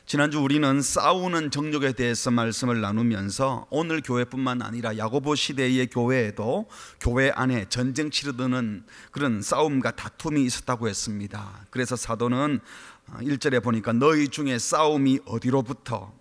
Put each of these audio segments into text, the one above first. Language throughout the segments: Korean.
지난주 우리는 싸우는 정욕에 대해서 말씀을 나누면서 오늘 교회뿐만 아니라 야고보 시대의 교회에도 교회 안에 전쟁 치르는 그런 싸움과 다툼이 있었다고 했습니다. 그래서 사도는 1절에 보니까 너희 중에 싸움이 어디로부터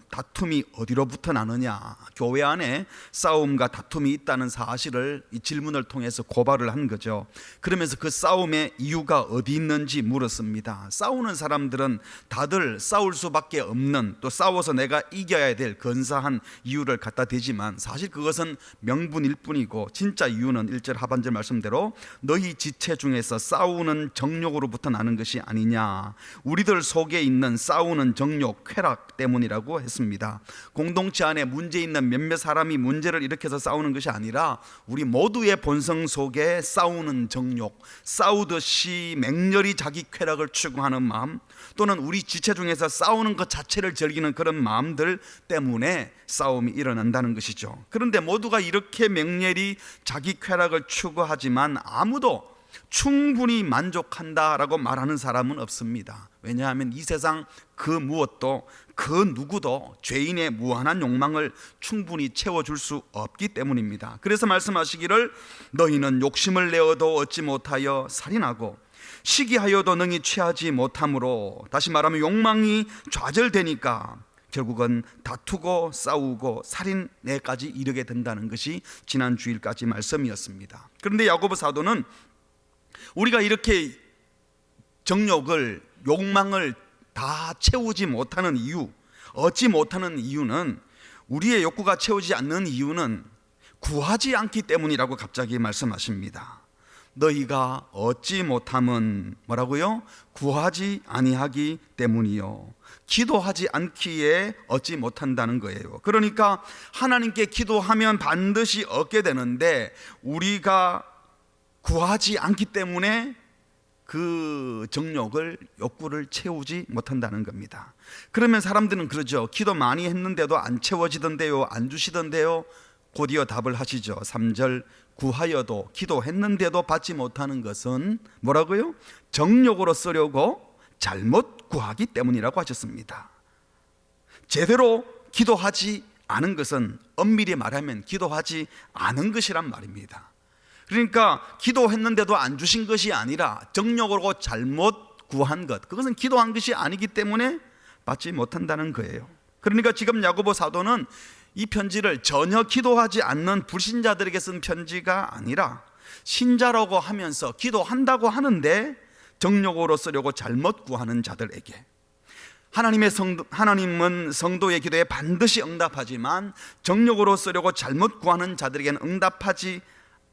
다툼이 어디로부터 나느냐, 교회 안에 싸움과 다툼이 있다는 사실을 이 질문을 통해서 고발을 한 거죠. 그러면서 그 싸움의 이유가 어디 있는지 물었습니다. 싸우는 사람들은 다들 싸울 수밖에 없는, 또 싸워서 내가 이겨야 될 근사한 이유를 갖다 대지만 사실 그것은 명분일 뿐이고 진짜 이유는 1절 하반절 말씀대로 너희 지체 중에서 싸우는 정욕으로부터 나는 것이 아니냐, 우리들 속에 있는 싸우는 정욕, 쾌락 때문이라고 했습니다. 공동체 안에 문제 있는 몇몇 사람이 문제를 일으켜서 싸우는 것이 아니라 우리 모두의 본성 속에 싸우는 정욕, 싸우듯이 맹렬히 자기 쾌락을 추구하는 마음, 또는 우리 지체 중에서 싸우는 것 자체를 즐기는 그런 마음들 때문에 싸움이 일어난다는 것이죠. 그런데 모두가 이렇게 맹렬히 자기 쾌락을 추구하지만 아무도 충분히 만족한다라고 말하는 사람은 없습니다. 왜냐하면 이 세상 그 무엇도 그 누구도 죄인의 무한한 욕망을 충분히 채워줄 수 없기 때문입니다. 그래서 말씀하시기를 너희는 욕심을 내어도 얻지 못하여 살인하고 시기하여도 능히 취하지 못함으로, 다시 말하면 욕망이 좌절되니까 결국은 다투고 싸우고 살인에까지 이르게 된다는 것이 지난 주일까지 말씀이었습니다. 그런데 야고보 사도는 우리가 이렇게 정욕을, 욕망을 다 채우지 못하는 이유, 얻지 못하는 이유는, 우리의 욕구가 채우지 않는 이유는 구하지 않기 때문이라고 갑자기 말씀하십니다. 너희가 얻지 못함은 뭐라고요? 구하지 아니하기 때문이요, 기도하지 않기에 얻지 못한다는 거예요. 그러니까 하나님께 기도하면 반드시 얻게 되는데 우리가 구하지 않기 때문에 그 정욕을, 욕구를 채우지 못한다는 겁니다. 그러면 사람들은 그러죠. 기도 많이 했는데도 안 채워지던데요, 안 주시던데요. 곧이어 답을 하시죠. 3절 구하여도, 기도했는데도 받지 못하는 것은 뭐라고요? 정욕으로 쓰려고 잘못 구하기 때문이라고 하셨습니다. 제대로 기도하지 않은 것은 엄밀히 말하면 기도하지 않은 것이란 말입니다. 그러니까 기도했는데도 안 주신 것이 아니라 정욕으로 잘못 구한 것, 그것은 기도한 것이 아니기 때문에 받지 못한다는 거예요. 그러니까 지금 야고보 사도는 이 편지를 전혀 기도하지 않는 불신자들에게 쓴 편지가 아니라 신자라고 하면서 기도한다고 하는데 정욕으로 쓰려고 잘못 구하는 자들에게, 하나님은 성도의 기도에 반드시 응답하지만 정욕으로 쓰려고 잘못 구하는 자들에게는 응답하지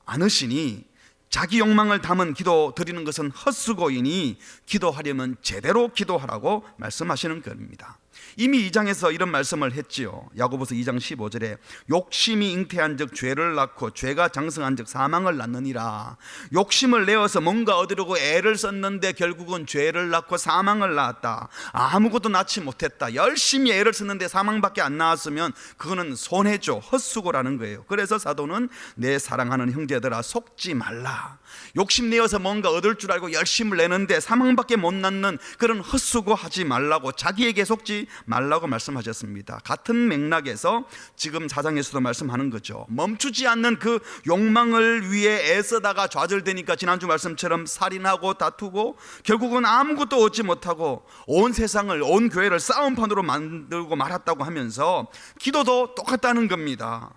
않으시니 자기 욕망을 담은 기도 드리는 것은 헛수고이니 기도하려면 제대로 기도하라고 말씀하시는 겁니다. 이미 2장에서 이런 말씀을 했지요. 야고보서 2장 15절에 욕심이 잉태한 즉 죄를 낳고 죄가 장성한 즉 사망을 낳느니라. 욕심을 내어서 뭔가 얻으려고 애를 썼는데 결국은 죄를 낳고 사망을 낳았다. 아무것도 낳지 못했다. 열심히 애를 썼는데 사망밖에 안 낳았으면 그거는 손해죠, 헛수고라는 거예요. 그래서 사도는 내 사랑하는 형제들아 속지 말라. 욕심내어서 뭔가 얻을 줄 알고 열심을 내는데 사망밖에 못 낳는 그런 헛수고 하지 말라고, 자기에게 속지 말라고 말씀하셨습니다. 같은 맥락에서 지금 4장에서도 말씀하는 거죠. 멈추지 않는 그 욕망을 위해 애쓰다가 좌절되니까 지난주 말씀처럼 살인하고 다투고 결국은 아무것도 얻지 못하고 온 세상을, 온 교회를 싸움판으로 만들고 말았다고 하면서 기도도 똑같다는 겁니다.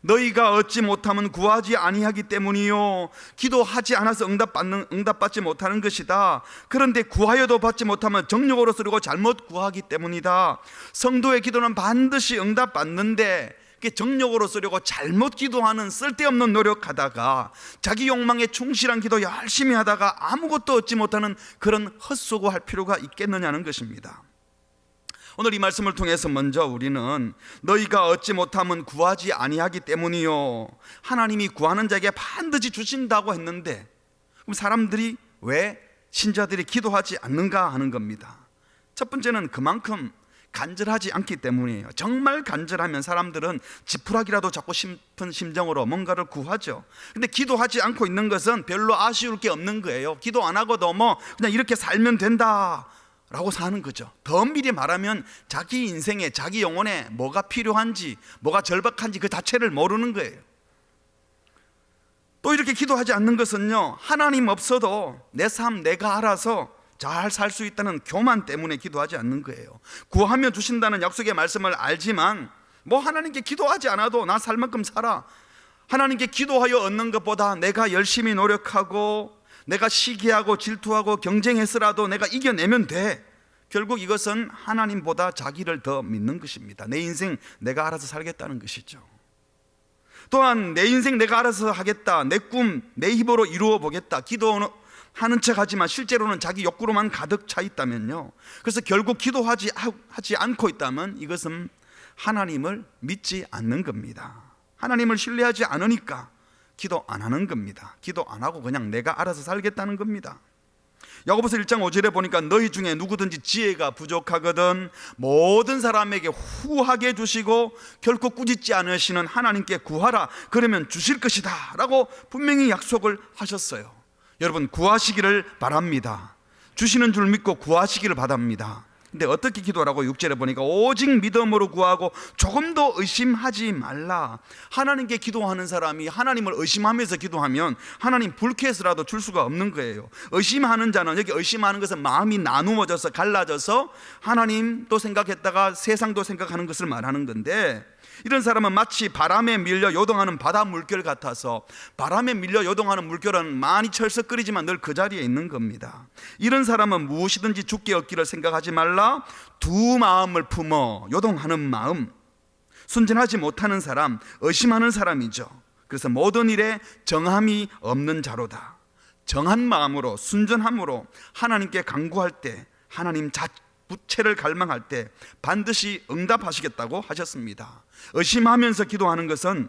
너희가 얻지 못하면 구하지 아니하기 때문이요, 기도하지 않아서 응답받지 못하는 것이다. 그런데 구하여도 받지 못하면 정욕으로 쓰려고 잘못 구하기 때문이다. 성도의 기도는 반드시 응답받는데 정욕으로 쓰려고 잘못 기도하는, 쓸데없는 노력하다가 자기 욕망에 충실한 기도 열심히 하다가 아무것도 얻지 못하는 그런 헛수고할 필요가 있겠느냐는 것입니다. 오늘 이 말씀을 통해서 먼저 우리는 너희가 얻지 못하면 구하지 아니하기 때문이요, 하나님이 구하는 자에게 반드시 주신다고 했는데 그럼 사람들이 왜, 신자들이 기도하지 않는가 하는 겁니다. 첫 번째는 그만큼 간절하지 않기 때문이에요. 정말 간절하면 사람들은 지푸라기라도 잡고 싶은 심정으로 뭔가를 구하죠. 근데 기도하지 않고 있는 것은 별로 아쉬울 게 없는 거예요. 기도 안 하고도 뭐 그냥 이렇게 살면 된다 라고 사는 거죠. 더 엄밀히 말하면 자기 인생에, 자기 영혼에 뭐가 필요한지, 뭐가 절박한지 그 자체를 모르는 거예요. 또 이렇게 기도하지 않는 것은요, 하나님 없어도 내 삶 내가 알아서 잘 살 수 있다는 교만 때문에 기도하지 않는 거예요. 구하면 주신다는 약속의 말씀을 알지만 뭐 하나님께 기도하지 않아도 나 살 만큼 살아, 하나님께 기도하여 얻는 것보다 내가 열심히 노력하고 내가 시기하고 질투하고 경쟁해서라도 내가 이겨내면 돼. 결국 이것은 하나님보다 자기를 더 믿는 것입니다. 내 인생 내가 알아서 살겠다는 것이죠. 또한 내 인생 내가 알아서 하겠다, 내 꿈 내 힘으로 이루어 보겠다, 기도하는 척 하지만 실제로는 자기 욕구로만 가득 차 있다면요, 그래서 결국 기도하지 않고 있다면 이것은 하나님을 믿지 않는 겁니다. 하나님을 신뢰하지 않으니까 기도 안 하는 겁니다. 기도 안 하고 그냥 내가 알아서 살겠다는 겁니다. 야고보서 1장 5절에 보니까 너희 중에 누구든지 지혜가 부족하거든 모든 사람에게 후하게 주시고 결코 꾸짖지 않으시는 하나님께 구하라, 그러면 주실 것이다 라고 분명히 약속을 하셨어요. 여러분, 구하시기를 바랍니다. 주시는 줄 믿고 구하시기를 바랍니다. 근데 어떻게 기도하라고 6절에 보니까 오직 믿음으로 구하고 조금도 의심하지 말라. 하나님께 기도하는 사람이 하나님을 의심하면서 기도하면 하나님 불쾌해서라도 줄 수가 없는 거예요. 의심하는 자는, 여기 의심하는 것은 마음이 나누어져서 갈라져서 하나님도 생각했다가 세상도 생각하는 것을 말하는 건데, 이런 사람은 마치 바람에 밀려 요동하는 바다 물결 같아서, 바람에 밀려 요동하는 물결은 많이 철썩거리지만 늘 그 자리에 있는 겁니다. 이런 사람은 무엇이든지 죽게 얻기를 생각하지 말라. 두 마음을 품어 요동하는 마음, 순전하지 못하는 사람, 의심하는 사람이죠. 그래서 모든 일에 정함이 없는 자로다. 정한 마음으로, 순전함으로 하나님께 간구할 때, 하나님 부채를 갈망할 때 반드시 응답하시겠다고 하셨습니다. 의심하면서 기도하는 것은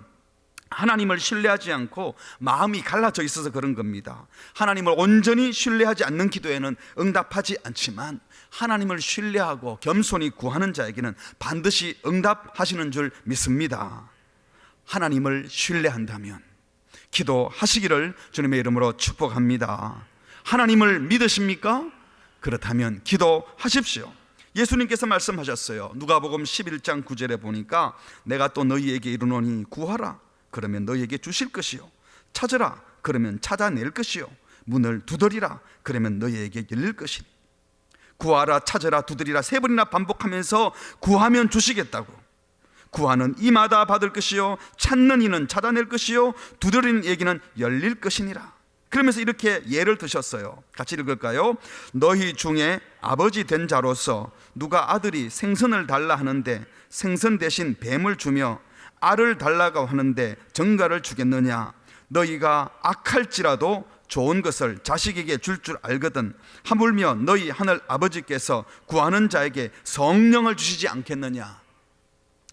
하나님을 신뢰하지 않고 마음이 갈라져 있어서 그런 겁니다. 하나님을 온전히 신뢰하지 않는 기도에는 응답하지 않지만 하나님을 신뢰하고 겸손히 구하는 자에게는 반드시 응답하시는 줄 믿습니다. 하나님을 신뢰한다면 기도하시기를 주님의 이름으로 축복합니다. 하나님을 믿으십니까? 그렇다면 기도하십시오. 예수님께서 말씀하셨어요. 누가복음 11장 9절에 보니까 내가 또 너희에게 이르노니 구하라, 그러면 너희에게 주실 것이요, 찾으라, 그러면 찾아낼 것이요, 문을 두드리라, 그러면 너희에게 열릴 것이니. 구하라, 찾으라, 두드리라 세 번이나 반복하면서 구하면 주시겠다고. 구하는 이마다 받을 것이요, 찾는 이는 찾아낼 것이요, 두드리는 얘기는 열릴 것이니라. 그러면서 이렇게 예를 드셨어요. 같이 읽을까요? 너희 중에 아버지 된 자로서 누가 아들이 생선을 달라 하는데 생선 대신 뱀을 주며 알을 달라고 하는데 정갈을 주겠느냐? 너희가 악할지라도 좋은 것을 자식에게 줄 알거든 하물며 너희 하늘 아버지께서 구하는 자에게 성령을 주시지 않겠느냐?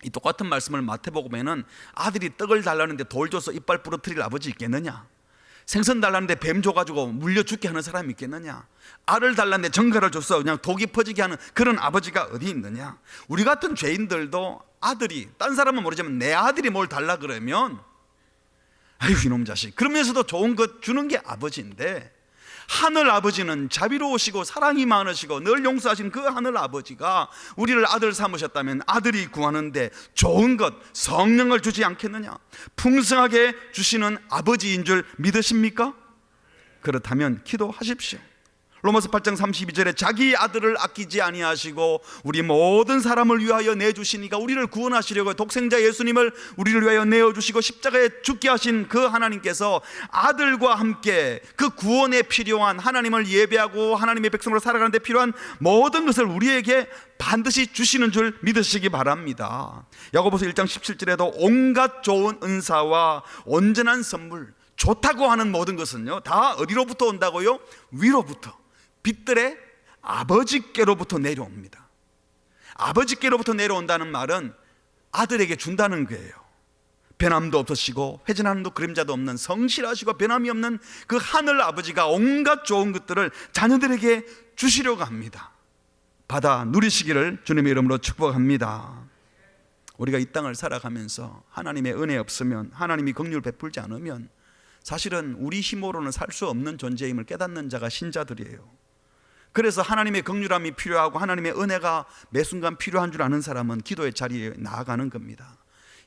이 똑같은 말씀을 마태복음에는 아들이 떡을 달라는데 돌 줘서 이빨 부러뜨릴 아버지 있겠느냐? 생선 달라는데 뱀 줘가지고 물려 죽게 하는 사람이 있겠느냐? 알을 달라는데 정갈을 줘서 그냥 독이 퍼지게 하는 그런 아버지가 어디 있느냐? 우리 같은 죄인들도 아들이, 딴 사람은 모르지만 내 아들이 뭘 달라 그러면 아유 이놈 자식, 그러면서도 좋은 것 주는 게 아버지인데, 하늘 아버지는 자비로우시고 사랑이 많으시고 늘 용서하신 그 하늘 아버지가 우리를 아들 삼으셨다면 아들이 구하는데 좋은 것, 성령을 주지 않겠느냐? 풍성하게 주시는 아버지인 줄 믿으십니까? 그렇다면 기도하십시오. 로마서 8장 32절에 자기 아들을 아끼지 아니하시고 우리 모든 사람을 위하여 내주시니까, 우리를 구원하시려고 독생자 예수님을 우리를 위하여 내어주시고 십자가에 죽게 하신 그 하나님께서 아들과 함께 그 구원에 필요한, 하나님을 예배하고 하나님의 백성으로 살아가는 데 필요한 모든 것을 우리에게 반드시 주시는 줄 믿으시기 바랍니다. 야고보서 1장 17절에도 온갖 좋은 은사와 온전한 선물, 좋다고 하는 모든 것은요 다 어디로부터 온다고요? 위로부터, 빛들의 아버지께로부터 내려옵니다. 아버지께로부터 내려온다는 말은 아들에게 준다는 거예요. 변함도 없으시고 회전하는 그림자도 없는 성실하시고 변함이 없는 그 하늘 아버지가 온갖 좋은 것들을 자녀들에게 주시려고 합니다. 받아 누리시기를 주님의 이름으로 축복합니다. 우리가 이 땅을 살아가면서 하나님의 은혜 없으면, 하나님이 긍휼 베풀지 않으면 사실은 우리 힘으로는 살 수 없는 존재임을 깨닫는 자가 신자들이에요. 그래서 하나님의 긍휼함이 필요하고 하나님의 은혜가 매 순간 필요한 줄 아는 사람은 기도의 자리에 나아가는 겁니다.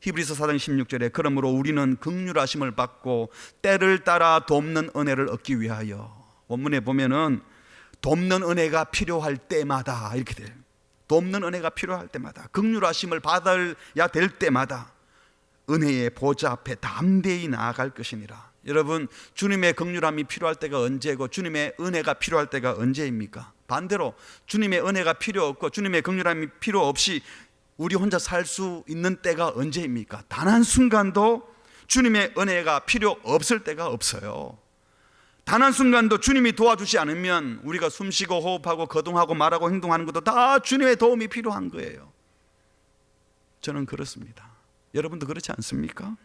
히브리서 4장 16절에 그러므로 우리는 긍휼하심을 받고 때를 따라 돕는 은혜를 얻기 위하여, 원문에 보면은 돕는 은혜가 필요할 때마다 이렇게 돼요. 돕는 은혜가 필요할 때마다, 긍휼하심을 받아야 될 때마다 은혜의 보좌 앞에 담대히 나아갈 것이니라. 여러분, 주님의 긍휼함이 필요할 때가 언제고 주님의 은혜가 필요할 때가 언제입니까? 반대로 주님의 은혜가 필요 없고 주님의 긍휼함이 필요 없이 우리 혼자 살 수 있는 때가 언제입니까? 단 한 순간도 주님의 은혜가 필요 없을 때가 없어요. 단 한 순간도 주님이 도와주지 않으면 우리가 숨쉬고 호흡하고 거동하고 말하고 행동하는 것도 다 주님의 도움이 필요한 거예요. 저는 그렇습니다. 여러분도 그렇지 않습니까?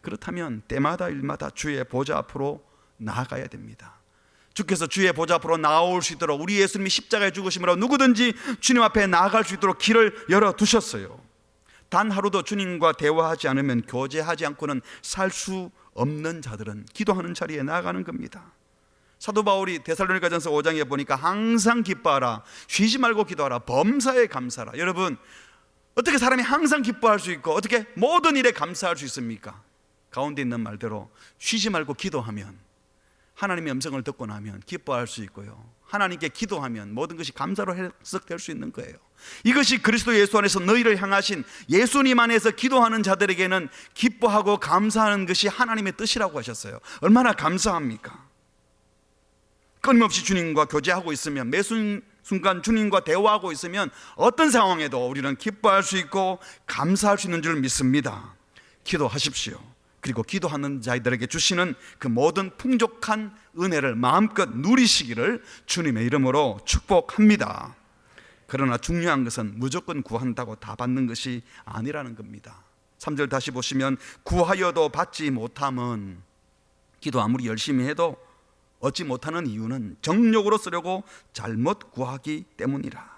그렇다면 때마다 일마다 주의 보좌 앞으로 나아가야 됩니다. 주께서 주의 보좌 앞으로 나올 수 있도록 우리 예수님이 십자가에 죽으심으로 누구든지 주님 앞에 나아갈 수 있도록 길을 열어두셨어요. 단 하루도 주님과 대화하지 않으면, 교제하지 않고는 살 수 없는 자들은 기도하는 자리에 나아가는 겁니다. 사도 바울이 데살로니가전서 5장에 보니까 항상 기뻐하라, 쉬지 말고 기도하라, 범사에 감사하라. 여러분, 어떻게 사람이 항상 기뻐할 수 있고 어떻게 모든 일에 감사할 수 있습니까? 가운데 있는 말대로 쉬지 말고 기도하면, 하나님의 음성을 듣고 나면 기뻐할 수 있고요, 하나님께 기도하면 모든 것이 감사로 해석될 수 있는 거예요. 이것이 그리스도 예수 안에서 너희를 향하신, 예수님 안에서 기도하는 자들에게는 기뻐하고 감사하는 것이 하나님의 뜻이라고 하셨어요. 얼마나 감사합니까? 끊임없이 주님과 교제하고 있으면, 매 순간 주님과 대화하고 있으면 어떤 상황에도 우리는 기뻐할 수 있고 감사할 수 있는 줄 믿습니다. 기도하십시오. 그리고 기도하는 자들에게 주시는 그 모든 풍족한 은혜를 마음껏 누리시기를 주님의 이름으로 축복합니다. 그러나 중요한 것은 무조건 구한다고 다 받는 것이 아니라는 겁니다. 3절 다시 보시면 구하여도 받지 못함은, 기도 아무리 열심히 해도 얻지 못하는 이유는 정욕으로 쓰려고 잘못 구하기 때문이라.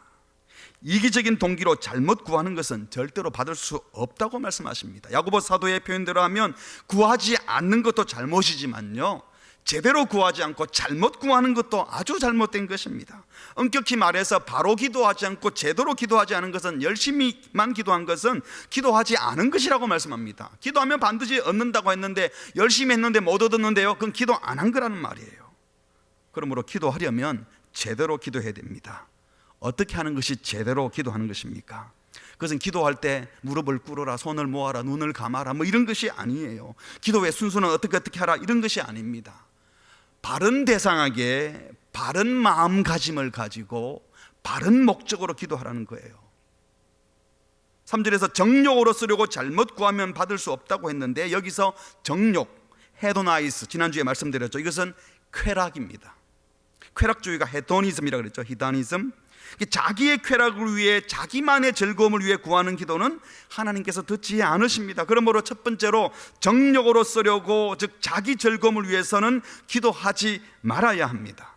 이기적인 동기로 잘못 구하는 것은 절대로 받을 수 없다고 말씀하십니다. 야고보 사도의 표현대로 하면 구하지 않는 것도 잘못이지만요, 제대로 구하지 않고 잘못 구하는 것도 아주 잘못된 것입니다. 엄격히 말해서 바로 기도하지 않고 제대로 기도하지 않은 것은, 열심히만 기도한 것은 기도하지 않은 것이라고 말씀합니다. 기도하면 반드시 얻는다고 했는데 열심히 했는데 못 얻었는데요, 그건 기도 안 한 거라는 말이에요. 그러므로 기도하려면 제대로 기도해야 됩니다. 어떻게 하는 것이 제대로 기도하는 것입니까? 그것은 기도할 때 무릎을 꿇어라, 손을 모아라, 눈을 감아라 뭐 이런 것이 아니에요. 기도의 순서는 어떻게 하라 이런 것이 아닙니다. 바른 대상에게 바른 마음가짐을 가지고 바른 목적으로 기도하라는 거예요. 3절에서 정욕으로 쓰려고 잘못 구하면 받을 수 없다고 했는데, 여기서 정욕, 헤도나이스, 지난주에 말씀드렸죠. 이것은 쾌락입니다. 쾌락주의가 헤도니즘이라고 그랬죠. 히다니즘. 자기의 쾌락을 위해, 자기만의 즐거움을 위해 구하는 기도는 하나님께서 듣지 않으십니다. 그러므로 첫 번째로 정욕으로 쓰려고, 즉 자기 즐거움을 위해서는 기도하지 말아야 합니다.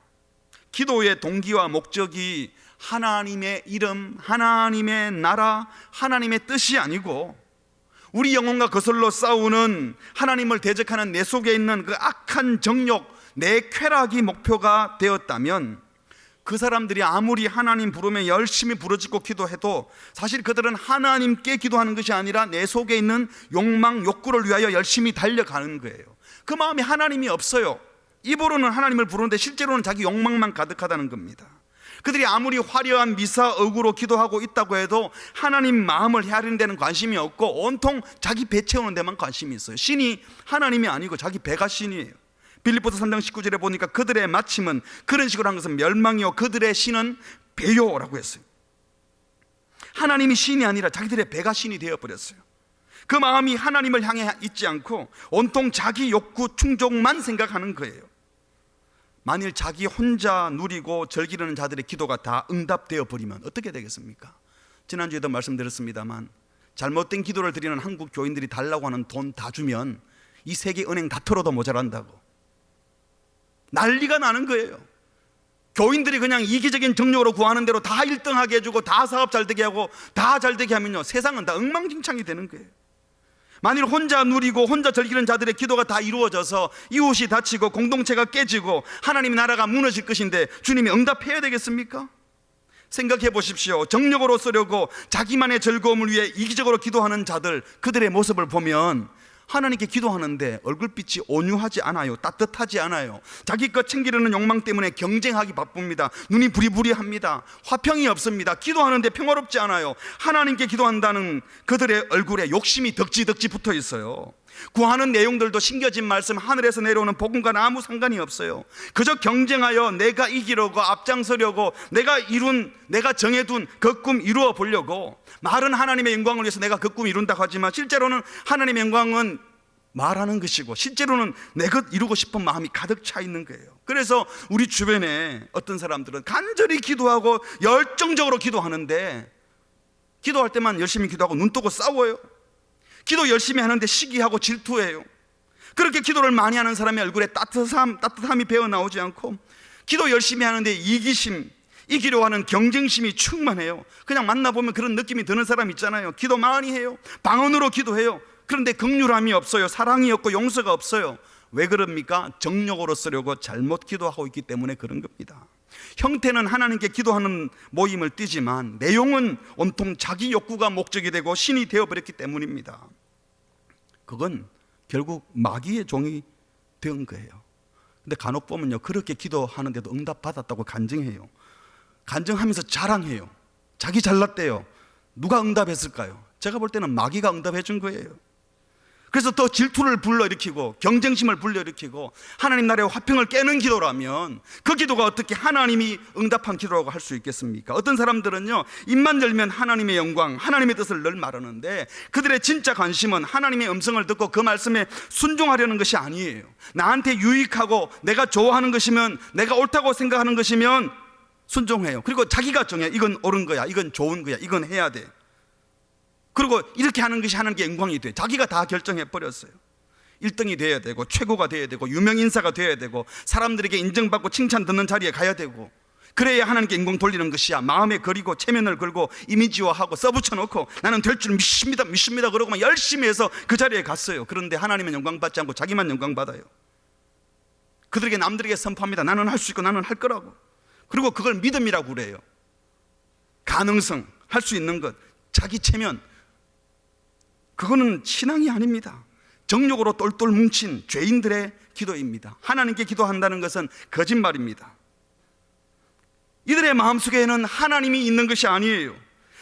기도의 동기와 목적이 하나님의 이름, 하나님의 나라, 하나님의 뜻이 아니고 우리 영혼과 거슬러 싸우는, 하나님을 대적하는 내 속에 있는 그 악한 정욕, 내 쾌락이 목표가 되었다면, 그 사람들이 아무리 하나님 부르며 열심히 부르짖고 기도해도 사실 그들은 하나님께 기도하는 것이 아니라 내 속에 있는 욕망, 욕구를 위하여 열심히 달려가는 거예요. 그 마음이 하나님이 없어요. 입으로는 하나님을 부르는데 실제로는 자기 욕망만 가득하다는 겁니다. 그들이 아무리 화려한 미사 의구로 기도하고 있다고 해도 하나님 마음을 헤아리는 데는 관심이 없고 온통 자기 배 채우는 데만 관심이 있어요. 신이 하나님이 아니고 자기 배가 신이에요. 빌립보서 3장 19절에 보니까 그들의 마침은, 그런 식으로 한 것은 멸망이요 그들의 신은 배요라고 했어요. 하나님이 신이 아니라 자기들의 배가 신이 되어버렸어요. 그 마음이 하나님을 향해 있지 않고 온통 자기 욕구 충족만 생각하는 거예요. 만일 자기 혼자 누리고 즐기려는 자들의 기도가 다 응답되어 버리면 어떻게 되겠습니까? 지난주에도 말씀드렸습니다만, 잘못된 기도를 드리는 한국 교인들이 달라고 하는 돈 다 주면 이 세계 은행 다 털어도 모자란다고 난리가 나는 거예요. 교인들이 그냥 이기적인 정욕으로 구하는 대로 다 1등하게 해주고 다 사업 잘되게 하고 다 잘되게 하면요, 세상은 다 엉망진창이 되는 거예요. 만일 혼자 누리고 혼자 즐기는 자들의 기도가 다 이루어져서 이웃이 다치고 공동체가 깨지고 하나님의 나라가 무너질 것인데 주님이 응답해야 되겠습니까? 생각해 보십시오. 정력으로 쓰려고 자기만의 즐거움을 위해 이기적으로 기도하는 자들, 그들의 모습을 보면 하나님께 기도하는데 얼굴빛이 온유하지 않아요. 따뜻하지 않아요. 자기 것 챙기려는 욕망 때문에 경쟁하기 바쁩니다. 눈이 부리부리합니다. 화평이 없습니다. 기도하는데 평화롭지 않아요. 하나님께 기도한다는 그들의 얼굴에 욕심이 덕지덕지 붙어 있어요. 구하는 내용들도 심겨진 말씀, 하늘에서 내려오는 복음과는 아무 상관이 없어요. 그저 경쟁하여 내가 이기려고 앞장서려고 내가 정해둔 그 꿈 이루어 보려고, 말은 하나님의 영광을 위해서 내가 그 꿈 이룬다고 하지만 실제로는 하나님의 영광은 말하는 것이고 실제로는 내 것 이루고 싶은 마음이 가득 차 있는 거예요. 그래서 우리 주변에 어떤 사람들은 간절히 기도하고 열정적으로 기도하는데 기도할 때만 열심히 기도하고 눈 뜨고 싸워요. 기도 열심히 하는데 시기하고 질투해요. 그렇게 기도를 많이 하는 사람의 얼굴에 따뜻함이 배어나오지 않고, 기도 열심히 하는데 이기심, 이기려고 하는 경쟁심이 충만해요. 그냥 만나보면 그런 느낌이 드는 사람 있잖아요. 기도 많이 해요. 방언으로 기도해요. 그런데 긍휼함이 없어요. 사랑이 없고 용서가 없어요. 왜 그럽니까? 정욕으로 쓰려고 잘못 기도하고 있기 때문에 그런 겁니다. 형태는 하나님께 기도하는 모임을 띠지만 내용은 온통 자기 욕구가 목적이 되고 신이 되어버렸기 때문입니다. 그건 결국 마귀의 종이 된 거예요. 근데 간혹 보면요, 그렇게 기도하는데도 응답받았다고 간증해요. 간증하면서 자랑해요. 자기 잘났대요. 누가 응답했을까요? 제가 볼 때는 마귀가 응답해 준 거예요. 그래서 더 질투를 불러일으키고 경쟁심을 불러일으키고 하나님 나라의 화평을 깨는 기도라면 그 기도가 어떻게 하나님이 응답한 기도라고 할 수 있겠습니까? 어떤 사람들은요, 입만 열면 하나님의 영광, 하나님의 뜻을 늘 말하는데 그들의 진짜 관심은 하나님의 음성을 듣고 그 말씀에 순종하려는 것이 아니에요. 나한테 유익하고 내가 좋아하는 것이면, 내가 옳다고 생각하는 것이면 순종해요. 그리고 자기가 정해. 이건 옳은 거야, 이건 좋은 거야, 이건 해야 돼. 그리고 이렇게 하는 것이 하나님께 영광이 돼. 자기가 다 결정해버렸어요. 1등이 돼야 되고 최고가 돼야 되고 유명인사가 돼야 되고 사람들에게 인정받고 칭찬 듣는 자리에 가야 되고, 그래야 하나님께 영광 돌리는 것이야. 마음에 그리고 체면을 걸고 이미지화하고 써붙여놓고 나는 될 줄 믿습니다 그러고만 열심히 해서 그 자리에 갔어요. 그런데 하나님은 영광 받지 않고 자기만 영광 받아요. 그들에게 남들에게 선포합니다. 나는 할 수 있고 나는 할 거라고. 그리고 그걸 믿음이라고 그래요. 가능성, 할 수 있는 것, 자기 체면, 그거는 신앙이 아닙니다. 정욕으로 똘똘 뭉친 죄인들의 기도입니다. 하나님께 기도한다는 것은 거짓말입니다. 이들의 마음속에는 하나님이 있는 것이 아니에요.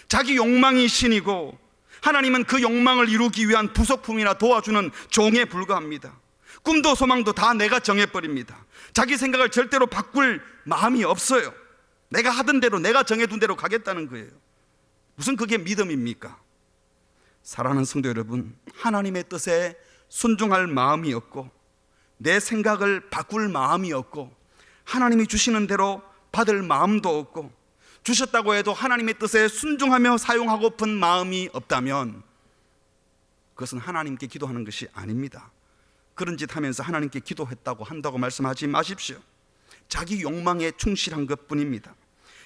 자기 욕망이 신이고 하나님은 그 욕망을 이루기 위한 부속품이나 도와주는 종에 불과합니다. 꿈도 소망도 다 내가 정해버립니다. 자기 생각을 절대로 바꿀 마음이 없어요. 내가 하던 대로, 내가 정해둔 대로 가겠다는 거예요. 무슨 그게 믿음입니까? 사랑하는 성도 여러분, 하나님의 뜻에 순종할 마음이 없고 내 생각을 바꿀 마음이 없고 하나님이 주시는 대로 받을 마음도 없고 주셨다고 해도 하나님의 뜻에 순종하며 사용하고픈 마음이 없다면 그것은 하나님께 기도하는 것이 아닙니다. 그런 짓 하면서 하나님께 기도했다고 한다고 말씀하지 마십시오. 자기 욕망에 충실한 것뿐입니다.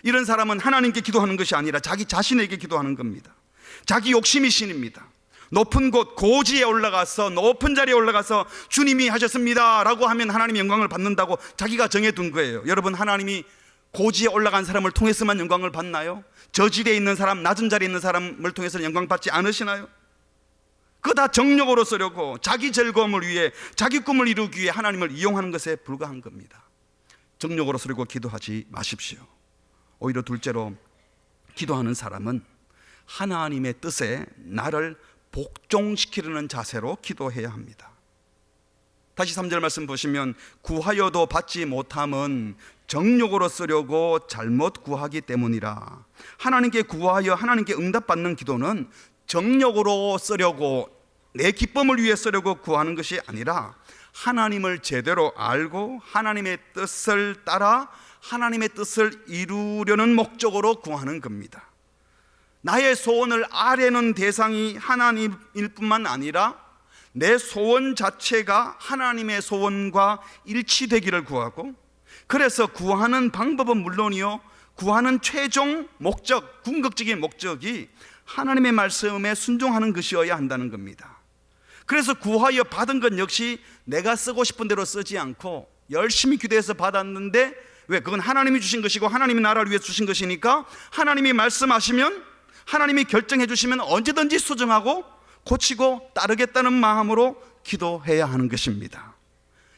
이런 사람은 하나님께 기도하는 것이 아니라 자기 자신에게 기도하는 겁니다. 자기 욕심이 신입니다. 높은 곳, 고지에 올라가서, 높은 자리에 올라가서 주님이 하셨습니다 라고 하면 하나님의 영광을 받는다고 자기가 정해둔 거예요. 여러분, 하나님이 고지에 올라간 사람을 통해서만 영광을 받나요? 저지대에 있는 사람, 낮은 자리에 있는 사람을 통해서는 영광 받지 않으시나요? 그거 다 정욕으로 쓰려고 자기 즐거움을 위해, 자기 꿈을 이루기 위해 하나님을 이용하는 것에 불과한 겁니다. 정욕으로 쓰려고 기도하지 마십시오. 오히려 둘째로, 기도하는 사람은 하나님의 뜻에 나를 복종시키려는 자세로 기도해야 합니다. 다시 3절 말씀 보시면 구하여도 받지 못함은 정욕으로 쓰려고 잘못 구하기 때문이라. 하나님께 구하여 하나님께 응답받는 기도는 정욕으로 쓰려고, 내 기쁨을 위해 쓰려고 구하는 것이 아니라 하나님을 제대로 알고 하나님의 뜻을 따라 하나님의 뜻을 이루려는 목적으로 구하는 겁니다. 나의 소원을 아뢰는 대상이 하나님일 뿐만 아니라 내 소원 자체가 하나님의 소원과 일치되기를 구하고, 그래서 구하는 방법은 물론이요, 구하는 최종 목적, 궁극적인 목적이 하나님의 말씀에 순종하는 것이어야 한다는 겁니다. 그래서 구하여 받은 것 역시 내가 쓰고 싶은 대로 쓰지 않고 열심히 기도해서 받았는데, 왜? 그건 하나님이 주신 것이고 하나님이 나라를 위해 주신 것이니까 하나님이 말씀하시면, 하나님이 결정해 주시면 언제든지 수정하고 고치고 따르겠다는 마음으로 기도해야 하는 것입니다.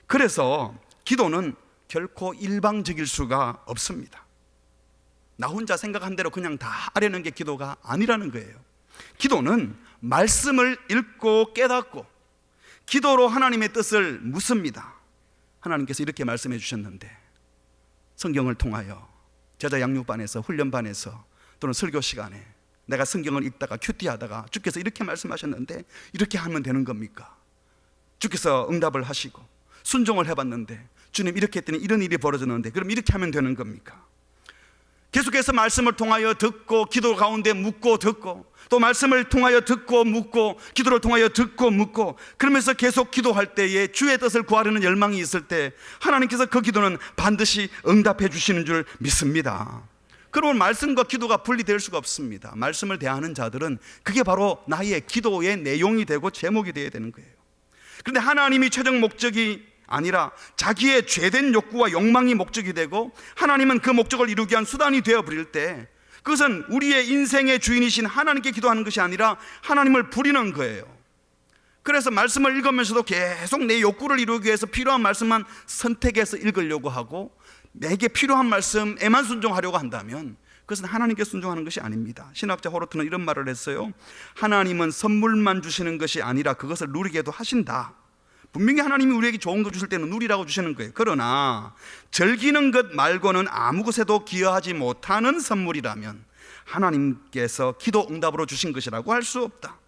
그래서 기도는 결코 일방적일 수가 없습니다. 나 혼자 생각한 대로 그냥 다 하려는 게 기도가 아니라는 거예요. 기도는 말씀을 읽고 깨닫고 기도로 하나님의 뜻을 묻습니다. 하나님께서 이렇게 말씀해 주셨는데, 성경을 통하여 제자 양육반에서, 훈련반에서, 또는 설교 시간에 내가 성경을 읽다가 큐티하다가 주께서 이렇게 말씀하셨는데 이렇게 하면 되는 겁니까? 주께서 응답을 하시고 순종을 해봤는데 주님 이렇게 했더니 이런 일이 벌어졌는데 그럼 이렇게 하면 되는 겁니까? 계속해서 말씀을 통하여 듣고 기도 가운데 묻고 듣고, 또 말씀을 통하여 듣고 묻고 기도를 통하여 듣고 묻고, 그러면서 계속 기도할 때에 주의 뜻을 구하려는 열망이 있을 때 하나님께서 그 기도는 반드시 응답해 주시는 줄 믿습니다. 그러면 말씀과 기도가 분리될 수가 없습니다. 말씀을 대하는 자들은 그게 바로 나의 기도의 내용이 되고 제목이 되어야 되는 거예요. 그런데 하나님이 최종 목적이 아니라 자기의 죄된 욕구와 욕망이 목적이 되고 하나님은 그 목적을 이루기 위한 수단이 되어버릴 때, 그것은 우리의 인생의 주인이신 하나님께 기도하는 것이 아니라 하나님을 부리는 거예요. 그래서 말씀을 읽으면서도 계속 내 욕구를 이루기 위해서 필요한 말씀만 선택해서 읽으려고 하고 내게 필요한 말씀에만 순종하려고 한다면 그것은 하나님께 순종하는 것이 아닙니다. 신학자 호르트는 이런 말을 했어요. 하나님은 선물만 주시는 것이 아니라 그것을 누리게도 하신다. 분명히 하나님이 우리에게 좋은 거 주실 때는 누리라고 주시는 거예요. 그러나 즐기는 것 말고는 아무 것에도 기여하지 못하는 선물이라면 하나님께서 기도 응답으로 주신 것이라고 할 수 없다.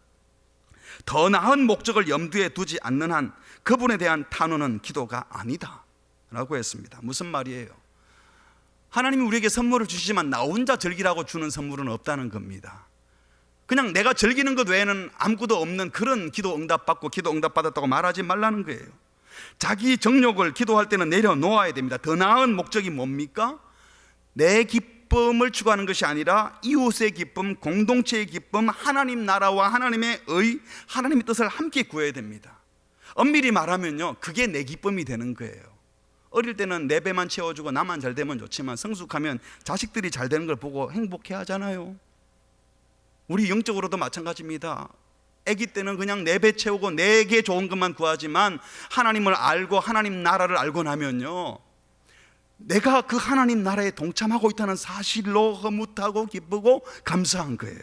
더 나은 목적을 염두에 두지 않는 한 그분에 대한 탄원은 기도가 아니다 라고 했습니다. 무슨 말이에요? 하나님이 우리에게 선물을 주시지만 나 혼자 즐기라고 주는 선물은 없다는 겁니다. 그냥 내가 즐기는 것 외에는 아무것도 없는 그런 기도 응답받고 기도 응답받았다고 말하지 말라는 거예요. 자기 정욕을 기도할 때는 내려놓아야 됩니다. 더 나은 목적이 뭡니까? 내 기쁨을 추구하는 것이 아니라 이웃의 기쁨, 공동체의 기쁨, 하나님 나라와 하나님의 하나님의 뜻을 함께 구해야 됩니다. 엄밀히 말하면요, 그게 내 기쁨이 되는 거예요. 어릴 때는 내 배만 채워주고 나만 잘 되면 좋지만 성숙하면 자식들이 잘 되는 걸 보고 행복해 하잖아요. 우리 영적으로도 마찬가지입니다. 아기 때는 그냥 내 배 채우고 내게 좋은 것만 구하지만 하나님을 알고 하나님 나라를 알고 나면요, 내가 그 하나님 나라에 동참하고 있다는 사실로 흐뭇하고 기쁘고 감사한 거예요.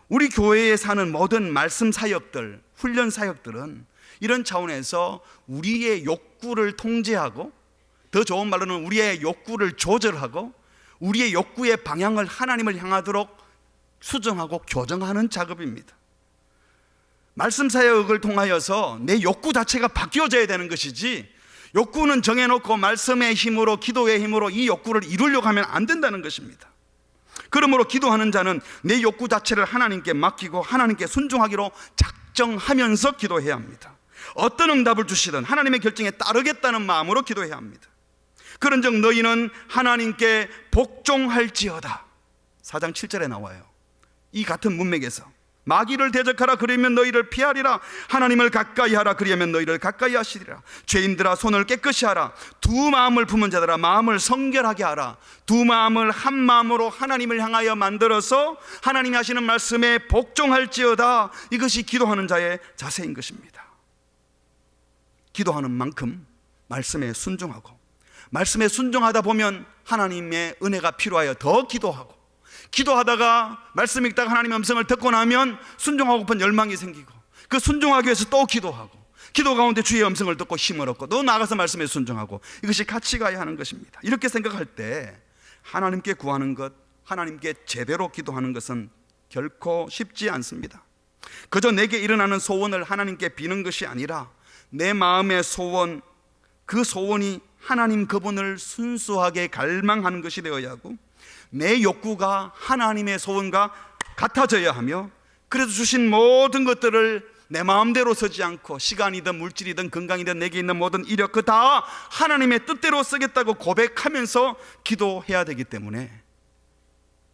우리 교회에 사는 모든 말씀 사역들, 훈련 사역들은 이런 차원에서 우리의 욕구를 통제하고, 더 좋은 말로는 우리의 욕구를 조절하고 우리의 욕구의 방향을 하나님을 향하도록 수정하고 교정하는 작업입니다. 말씀 사역을 통하여서 내 욕구 자체가 바뀌어져야 되는 것이지, 욕구는 정해놓고 말씀의 힘으로 기도의 힘으로 이 욕구를 이루려고 하면 안 된다는 것입니다. 그러므로 기도하는 자는 내 욕구 자체를 하나님께 맡기고 하나님께 순종하기로 작정하면서 기도해야 합니다. 어떤 응답을 주시든 하나님의 결정에 따르겠다는 마음으로 기도해야 합니다. 그런즉 너희는 하나님께 복종할지어다. 4장 7절에 나와요. 이 같은 문맥에서 마귀를 대적하라 그러면 너희를 피하리라. 하나님을 가까이 하라 그러면 너희를 가까이 하시리라. 죄인들아 손을 깨끗이 하라. 두 마음을 품은 자들아 마음을 성결하게 하라. 두 마음을 한 마음으로 하나님을 향하여 만들어서 하나님이 하시는 말씀에 복종할지어다. 이것이 기도하는 자의 자세인 것입니다. 기도하는 만큼 말씀에 순종하고, 말씀에 순종하다 보면 하나님의 은혜가 필요하여 더 기도하고, 기도하다가 말씀 읽다가 하나님의 음성을 듣고 나면 순종하고픈 열망이 생기고, 그 순종하기 위해서 또 기도하고, 기도 가운데 주의 음성을 듣고 힘을 얻고 또 나가서 말씀에 순종하고, 이것이 같이 가야 하는 것입니다. 이렇게 생각할 때 하나님께 구하는 것, 하나님께 제대로 기도하는 것은 결코 쉽지 않습니다. 그저 내게 일어나는 소원을 하나님께 비는 것이 아니라 내 마음의 소원, 그 소원이 하나님 그분을 순수하게 갈망하는 것이 되어야 하고, 내 욕구가 하나님의 소원과 같아져야 하며, 그래서 주신 모든 것들을 내 마음대로 서지 않고 시간이든 물질이든 건강이든 내게 있는 모든 이력 그 다 하나님의 뜻대로 쓰겠다고 고백하면서 기도해야 되기 때문에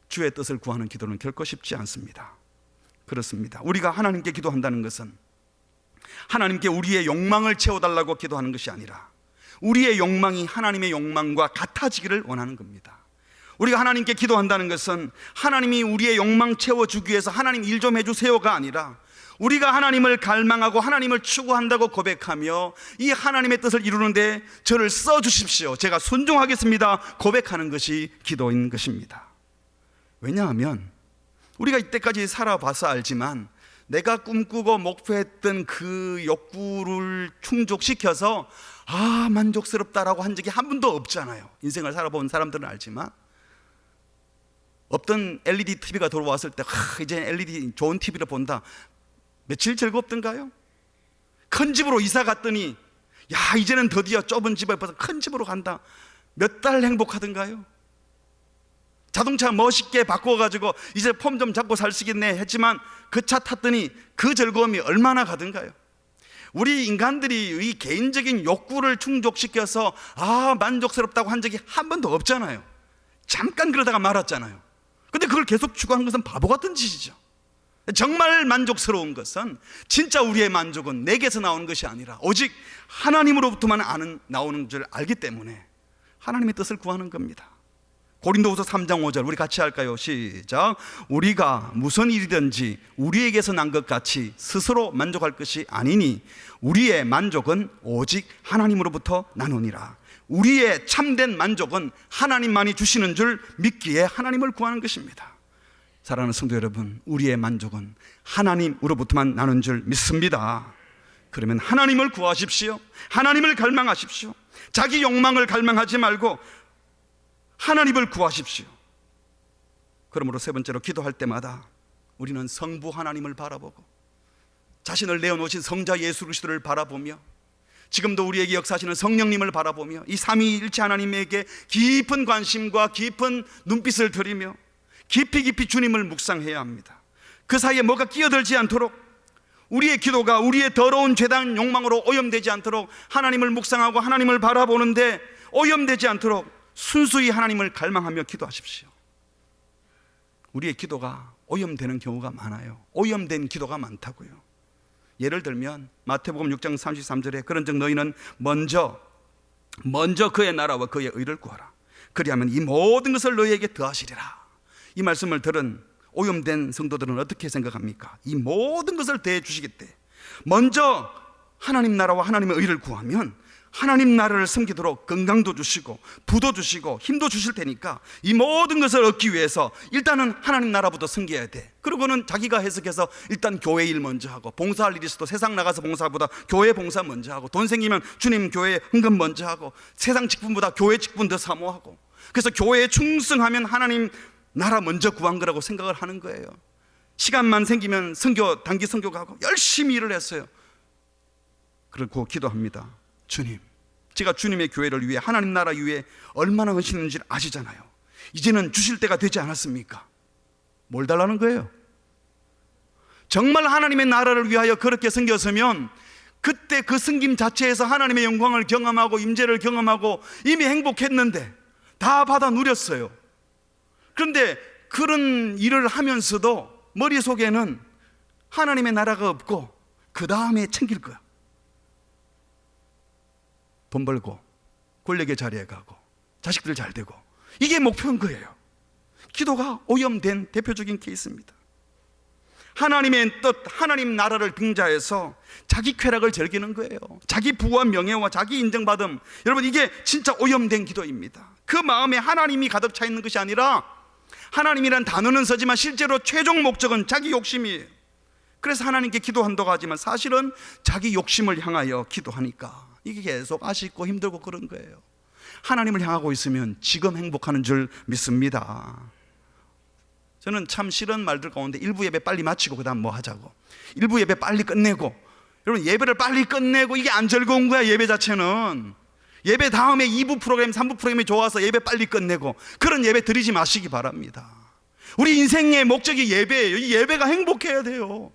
주의 뜻을 구하는 기도는 결코 쉽지 않습니다. 그렇습니다. 우리가 하나님께 기도한다는 것은 하나님께 우리의 욕망을 채워달라고 기도하는 것이 아니라 우리의 욕망이 하나님의 욕망과 같아지기를 원하는 겁니다. 우리가 하나님께 기도한다는 것은 하나님이 우리의 욕망 채워주기 위해서 하나님 일 좀 해주세요가 아니라 우리가 하나님을 갈망하고 하나님을 추구한다고 고백하며 이 하나님의 뜻을 이루는데 저를 써주십시오, 제가 순종하겠습니다 고백하는 것이 기도인 것입니다. 왜냐하면 우리가 이때까지 살아봐서 알지만 내가 꿈꾸고 목표했던 그 욕구를 충족시켜서 만족스럽다라고 한 적이 한 번도 없잖아요. 인생을 살아본 사람들은 알지만 없던 LED TV가 들어왔을 때 이제 LED 좋은 TV를 본다, 며칠 즐겁던가요? 큰 집으로 이사 갔더니 이제는 드디어 좁은 집에 벗어 큰 집으로 간다, 몇 달 행복하던가요? 자동차 멋있게 바꿔가지고 이제 폼 좀 잡고 살 수 있겠네 했지만 그 차 탔더니 그 즐거움이 얼마나 가던가요? 우리 인간들이 이 개인적인 욕구를 충족시켜서 만족스럽다고 한 적이 한 번도 없잖아요. 잠깐 그러다가 말았잖아요. 근데 그걸 계속 추구하는 것은 바보 같은 짓이죠. 정말 만족스러운 것은, 진짜 우리의 만족은 내게서 나오는 것이 아니라 오직 하나님으로부터만 나오는 줄 알기 때문에 하나님의 뜻을 구하는 겁니다. 고린도후서 3장 5절 우리 같이 할까요? 시작. 우리가 무슨 일이든지 우리에게서 난 것 같이 스스로 만족할 것이 아니니 우리의 만족은 오직 하나님으로부터 나누니라. 우리의 참된 만족은 하나님만이 주시는 줄 믿기에 하나님을 구하는 것입니다. 사랑하는 성도 여러분, 우리의 만족은 하나님으로부터만 나눈 줄 믿습니다. 그러면 하나님을 구하십시오. 하나님을 갈망하십시오. 자기 욕망을 갈망하지 말고 하나님을 구하십시오. 그러므로 세 번째로, 기도할 때마다 우리는 성부 하나님을 바라보고 자신을 내어놓으신 성자 예수 그리스도를 바라보며 지금도 우리에게 역사하시는 성령님을 바라보며 이 삼위일체 하나님에게 깊은 관심과 깊은 눈빛을 들이며 깊이 주님을 묵상해야 합니다. 그 사이에 뭐가 끼어들지 않도록, 우리의 기도가 우리의 더러운 죄단 욕망으로 오염되지 않도록 하나님을 묵상하고 하나님을 바라보는데 오염되지 않도록 순수히 하나님을 갈망하며 기도하십시오. 우리의 기도가 오염되는 경우가 많아요. 오염된 기도가 많다고요. 예를 들면 마태복음 6장 33절에 그런즉 너희는 먼저 그의 나라와 그의 의를 구하라. 그리하면 이 모든 것을 너희에게 더하시리라. 이 말씀을 들은 오염된 성도들은 어떻게 생각합니까? 이 모든 것을 더해 주시겠대. 먼저 하나님 나라와 하나님의 의를 구하면 하나님 나라를 섬기도록 건강도 주시고 부도 주시고 힘도 주실 테니까 이 모든 것을 얻기 위해서 일단은 하나님 나라부터 섬겨야 돼. 그리고는 자기가 해석해서 일단 교회 일 먼저 하고, 봉사할 일이 있어도 세상 나가서 봉사보다 교회 봉사 먼저 하고, 돈 생기면 주님 교회 헌금 먼저 하고, 세상 직분보다 교회 직분 더 사모하고, 그래서 교회에 충성하면 하나님 나라 먼저 구한 거라고 생각을 하는 거예요. 시간만 생기면 단기 선교 가고 열심히 일을 했어요. 그리고 기도합니다. 주님, 제가 주님의 교회를 위해, 하나님 나라 위해 얼마나 헌신했는지 아시잖아요. 이제는 주실 때가 되지 않았습니까? 뭘 달라는 거예요? 정말 하나님의 나라를 위하여 그렇게 섬겼으면 그때 그 섬김 자체에서 하나님의 영광을 경험하고 임재를 경험하고 이미 행복했는데 다 받아 누렸어요. 그런데 그런 일을 하면서도 머릿속에는 하나님의 나라가 없고 그 다음에 챙길 거야. 돈 벌고 권력의 자리에 가고 자식들 잘 되고, 이게 목표인 거예요. 기도가 오염된 대표적인 케이스입니다. 하나님의 뜻, 하나님 나라를 빙자해서 자기 쾌락을 즐기는 거예요. 자기 부와 명예와 자기 인정받음, 여러분 이게 진짜 오염된 기도입니다. 그 마음에 하나님이 가득 차 있는 것이 아니라, 하나님이란 단어는 쓰지만 실제로 최종 목적은 자기 욕심이에요. 그래서 하나님께 기도한다고 하지만 사실은 자기 욕심을 향하여 기도하니까 이게 계속 아쉽고 힘들고 그런 거예요. 하나님을 향하고 있으면 지금 행복하는 줄 믿습니다. 저는 참 싫은 말들 가운데 일부 예배 빨리 마치고 그 다음 뭐 하자고, 일부 예배 빨리 끝내고, 여러분 예배를 빨리 끝내고 이게 안 즐거운 거야. 예배 자체는 예배 다음에 2부 프로그램 3부 프로그램이 좋아서 예배 빨리 끝내고 그런 예배 드리지 마시기 바랍니다. 우리 인생의 목적이 예배예요. 이 예배가 행복해야 돼요.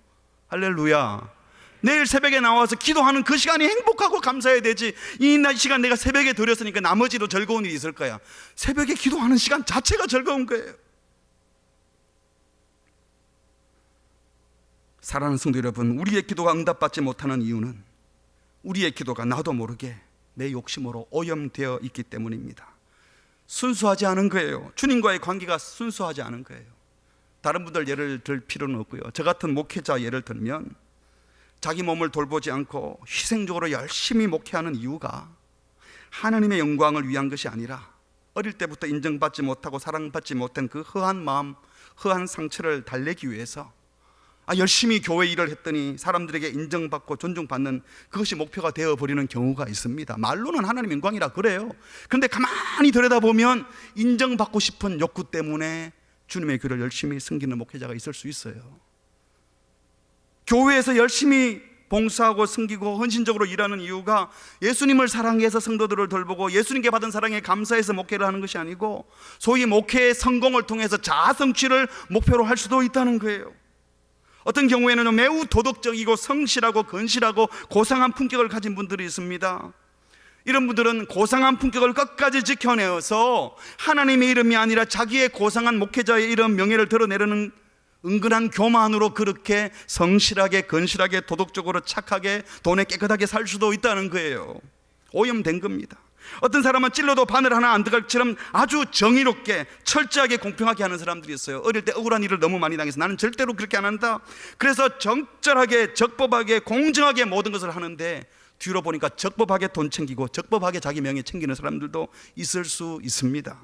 할렐루야. 내일 새벽에 나와서 기도하는 그 시간이 행복하고 감사해야 되지, 이 시간 내가 새벽에 드렸으니까 나머지도 즐거운 일이 있을 거야. 새벽에 기도하는 시간 자체가 즐거운 거예요. 사랑하는 성도 여러분, 우리의 기도가 응답받지 못하는 이유는 우리의 기도가 나도 모르게 내 욕심으로 오염되어 있기 때문입니다. 순수하지 않은 거예요. 주님과의 관계가 순수하지 않은 거예요. 다른 분들 예를 들 필요는 없고요. 저 같은 목회자 예를 들면 자기 몸을 돌보지 않고 희생적으로 열심히 목회하는 이유가 하나님의 영광을 위한 것이 아니라 어릴 때부터 인정받지 못하고 사랑받지 못한 그 허한 마음, 허한 상처를 달래기 위해서 열심히 교회 일을 했더니 사람들에게 인정받고 존중받는 그것이 목표가 되어버리는 경우가 있습니다. 말로는 하나님 영광이라 그래요. 그런데 가만히 들여다보면 인정받고 싶은 욕구 때문에 주님의 교회를 열심히 섬기는 목회자가 있을 수 있어요. 교회에서 열심히 봉사하고 섬기고 헌신적으로 일하는 이유가 예수님을 사랑해서 성도들을 돌보고 예수님께 받은 사랑에 감사해서 목회를 하는 것이 아니고 소위 목회의 성공을 통해서 자아 성취를 목표로 할 수도 있다는 거예요. 어떤 경우에는 매우 도덕적이고 성실하고 건실하고 고상한 품격을 가진 분들이 있습니다. 이런 분들은 고상한 품격을 끝까지 지켜내어서 하나님의 이름이 아니라 자기의 고상한 목회자의 이름 명예를 드러내려는 은근한 교만으로 그렇게 성실하게 건실하게 도덕적으로 착하게 돈에 깨끗하게 살 수도 있다는 거예요. 오염된 겁니다. 어떤 사람은 찔러도 바늘 하나 안 들어갈 것처럼 아주 정의롭게 철저하게 공평하게 하는 사람들이 있어요. 어릴 때 억울한 일을 너무 많이 당해서 나는 절대로 그렇게 안 한다. 그래서 적절하게 적법하게 공정하게 모든 것을 하는데 뒤로 보니까 적법하게 돈 챙기고 적법하게 자기 명예 챙기는 사람들도 있을 수 있습니다.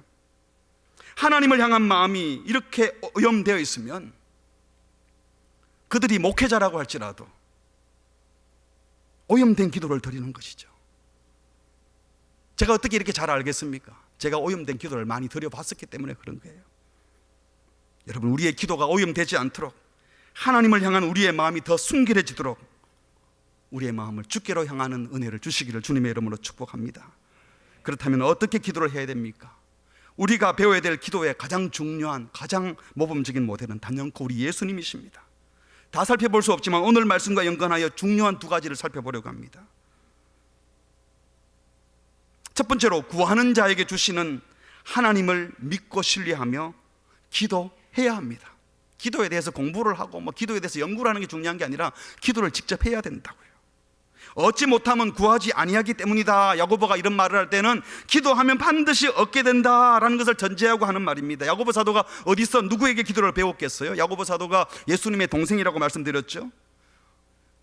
하나님을 향한 마음이 이렇게 오염되어 있으면 그들이 목회자라고 할지라도 오염된 기도를 드리는 것이죠. 제가 어떻게 이렇게 잘 알겠습니까? 제가 오염된 기도를 많이 드려봤었기 때문에 그런 거예요. 여러분, 우리의 기도가 오염되지 않도록 하나님을 향한 우리의 마음이 더 순결해지도록 우리의 마음을 주께로 향하는 은혜를 주시기를 주님의 이름으로 축복합니다. 그렇다면 어떻게 기도를 해야 됩니까? 우리가 배워야 될 기도의 가장 중요한 가장 모범적인 모델은 단연코 우리 예수님이십니다. 다 살펴볼 수 없지만 오늘 말씀과 연관하여 중요한 두 가지를 살펴보려고 합니다. 첫 번째로 구하는 자에게 주시는 하나님을 믿고 신뢰하며 기도해야 합니다. 기도에 대해서 공부를 하고 기도에 대해서 연구를 하는 게 중요한 게 아니라 기도를 직접 해야 된다고요. 얻지 못하면 구하지 아니하기 때문이다. 야고보가 이런 말을 할 때는 기도하면 반드시 얻게 된다라는 것을 전제하고 하는 말입니다. 야고보 사도가 어디서 누구에게 기도를 배웠겠어요? 야고보 사도가 예수님의 동생이라고 말씀드렸죠.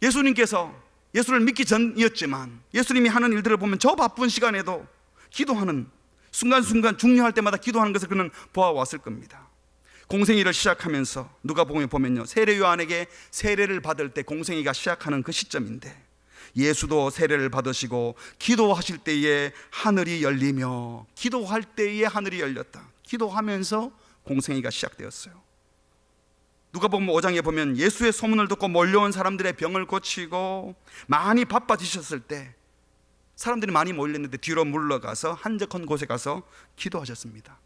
예수님께서 예수를 믿기 전이었지만 예수님이 하는 일들을 보면 저 바쁜 시간에도 기도하는 순간순간 중요할 때마다 기도하는 것을 그는 보아왔을 겁니다. 공생애를 시작하면서 누가복음에 보면요, 세례 요한에게 세례를 받을 때 공생애가 시작하는 그 시점인데 예수도 세례를 받으시고 기도하실 때에 하늘이 열리며 기도할 때에 하늘이 열렸다. 기도하면서 공생애가 시작되었어요. 누가복음 5장에 보면 예수의 소문을 듣고 몰려온 사람들의 병을 고치고 많이 바빠지셨을 때 사람들이 많이 몰렸는데 뒤로 물러가서 한적한 곳에 가서 기도하셨습니다.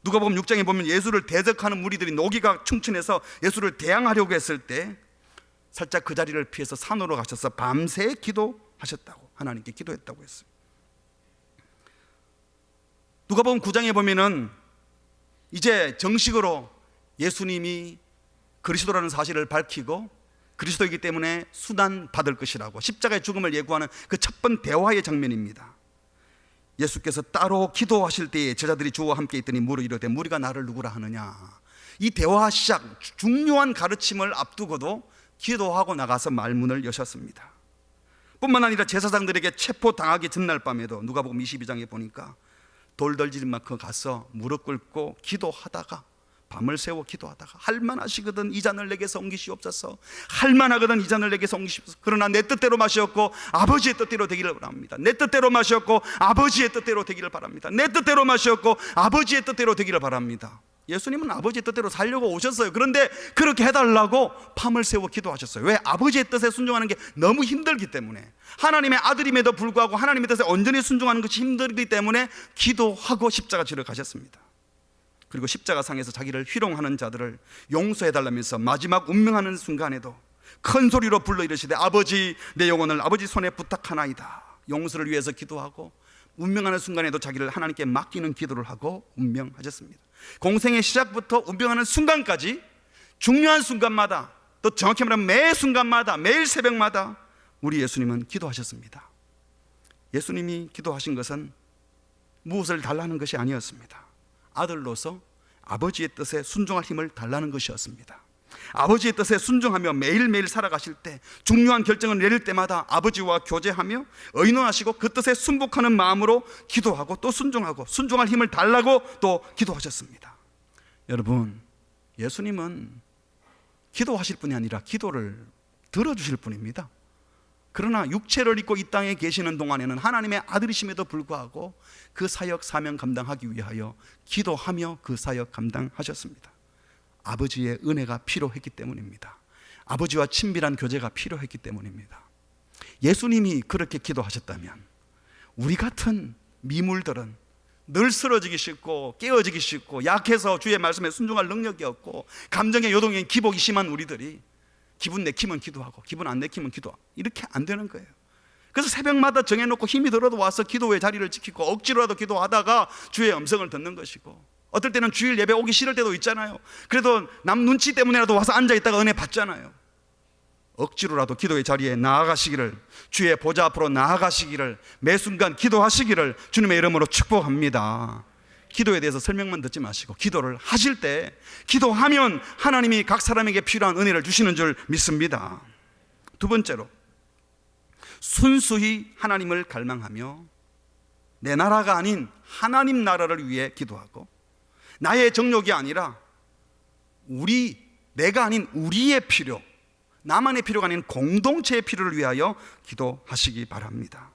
누가복음 6장에 보면 예수를 대적하는 무리들이 노기가 충천해서 예수를 대항하려고 했을 때 살짝 그 자리를 피해서 산으로 가셔서 밤새 기도하셨다고, 하나님께 기도했다고 했어요. 누가복음 9장에 보면은 이제 정식으로 예수님이 그리스도라는 사실을 밝히고 그리스도이기 때문에 수단받을 것이라고 십자가의 죽음을 예고하는 그 첫 번 대화의 장면입니다. 예수께서 따로 기도하실 때에 제자들이 주와 함께 있더니 물어 이르되 무리가 나를 누구라 하느냐. 이 대화 시작, 중요한 가르침을 앞두고도 기도하고 나가서 말문을 여셨습니다. 뿐만 아니라 제사장들에게 체포당하기 전날 밤에도 누가복음 22장에 보니까 돌덜질 만큼 가서 무릎 꿇고 기도하다가 밤을 새워 기도하다가 할만하시거든 이 잔을 내게서 옮기시옵소서, 할만하거든 이 잔을 내게서 옮기시옵소서. 그러나 내 뜻대로 마시옵고 아버지의 뜻대로 되기를 바랍니다. 내 뜻대로 마시옵고 아버지의 뜻대로 되기를 바랍니다. 내 뜻대로 마시옵고 아버지의 뜻대로 되기를 바랍니다. 예수님은 아버지의 뜻대로 살려고 오셨어요. 그런데 그렇게 해달라고 밤을 새워 기도하셨어요. 왜? 아버지의 뜻에 순종하는 게 너무 힘들기 때문에, 하나님의 아들임에도 불구하고 하나님의 뜻에 온전히 순종하는 것이 힘들기 때문에 기도하고 십자가 지러 가셨습니다. 그리고 십자가상에서 자기를 희롱하는 자들을 용서해달라면서 마지막 운명하는 순간에도 큰 소리로 불러 이르시되 아버지 내 영혼을 아버지 손에 부탁하나이다. 용서를 위해서 기도하고 운명하는 순간에도 자기를 하나님께 맡기는 기도를 하고 운명하셨습니다. 공생의 시작부터 운명하는 순간까지 중요한 순간마다 또 정확히 말하면 매 순간마다, 매일 새벽마다 우리 예수님은 기도하셨습니다. 예수님이 기도하신 것은 무엇을 달라는 것이 아니었습니다. 아들로서 아버지의 뜻에 순종할 힘을 달라는 것이었습니다. 아버지의 뜻에 순종하며 매일매일 살아가실 때, 중요한 결정을 내릴 때마다 아버지와 교제하며 의논하시고 그 뜻에 순복하는 마음으로 기도하고 또 순종하고, 순종할 힘을 달라고 또 기도하셨습니다. 여러분, 예수님은 기도하실 뿐이 아니라 기도를 들어주실 분입니다. 그러나 육체를 입고 이 땅에 계시는 동안에는 하나님의 아들이심에도 불구하고 그 사역 사명 감당하기 위하여 기도하며 그 사역 감당하셨습니다. 아버지의 은혜가 필요했기 때문입니다. 아버지와 친밀한 교제가 필요했기 때문입니다. 예수님이 그렇게 기도하셨다면 우리 같은 미물들은 늘 쓰러지기 쉽고 깨어지기 쉽고 약해서 주의 말씀에 순종할 능력이 없고 감정의 요동에 기복이 심한 우리들이 기분 내키면 기도하고 기분 안 내키면 기도하고 이렇게 안 되는 거예요. 그래서 새벽마다 정해놓고 힘이 들어도 와서 기도의 자리를 지키고 억지로라도 기도하다가 주의 음성을 듣는 것이고, 어떨 때는 주일 예배 오기 싫을 때도 있잖아요. 그래도 남 눈치 때문에라도 와서 앉아있다가 은혜 받잖아요. 억지로라도 기도의 자리에 나아가시기를, 주의 보좌 앞으로 나아가시기를, 매 순간 기도하시기를 주님의 이름으로 축복합니다. 기도에 대해서 설명만 듣지 마시고 기도를 하실 때, 기도하면 하나님이 각 사람에게 필요한 은혜를 주시는 줄 믿습니다. 두 번째로, 순수히 하나님을 갈망하며 내 나라가 아닌 하나님 나라를 위해 기도하고, 나의 정욕이 아니라 내가 아닌 우리의 필요, 나만의 필요가 아닌 공동체의 필요를 위하여 기도하시기 바랍니다.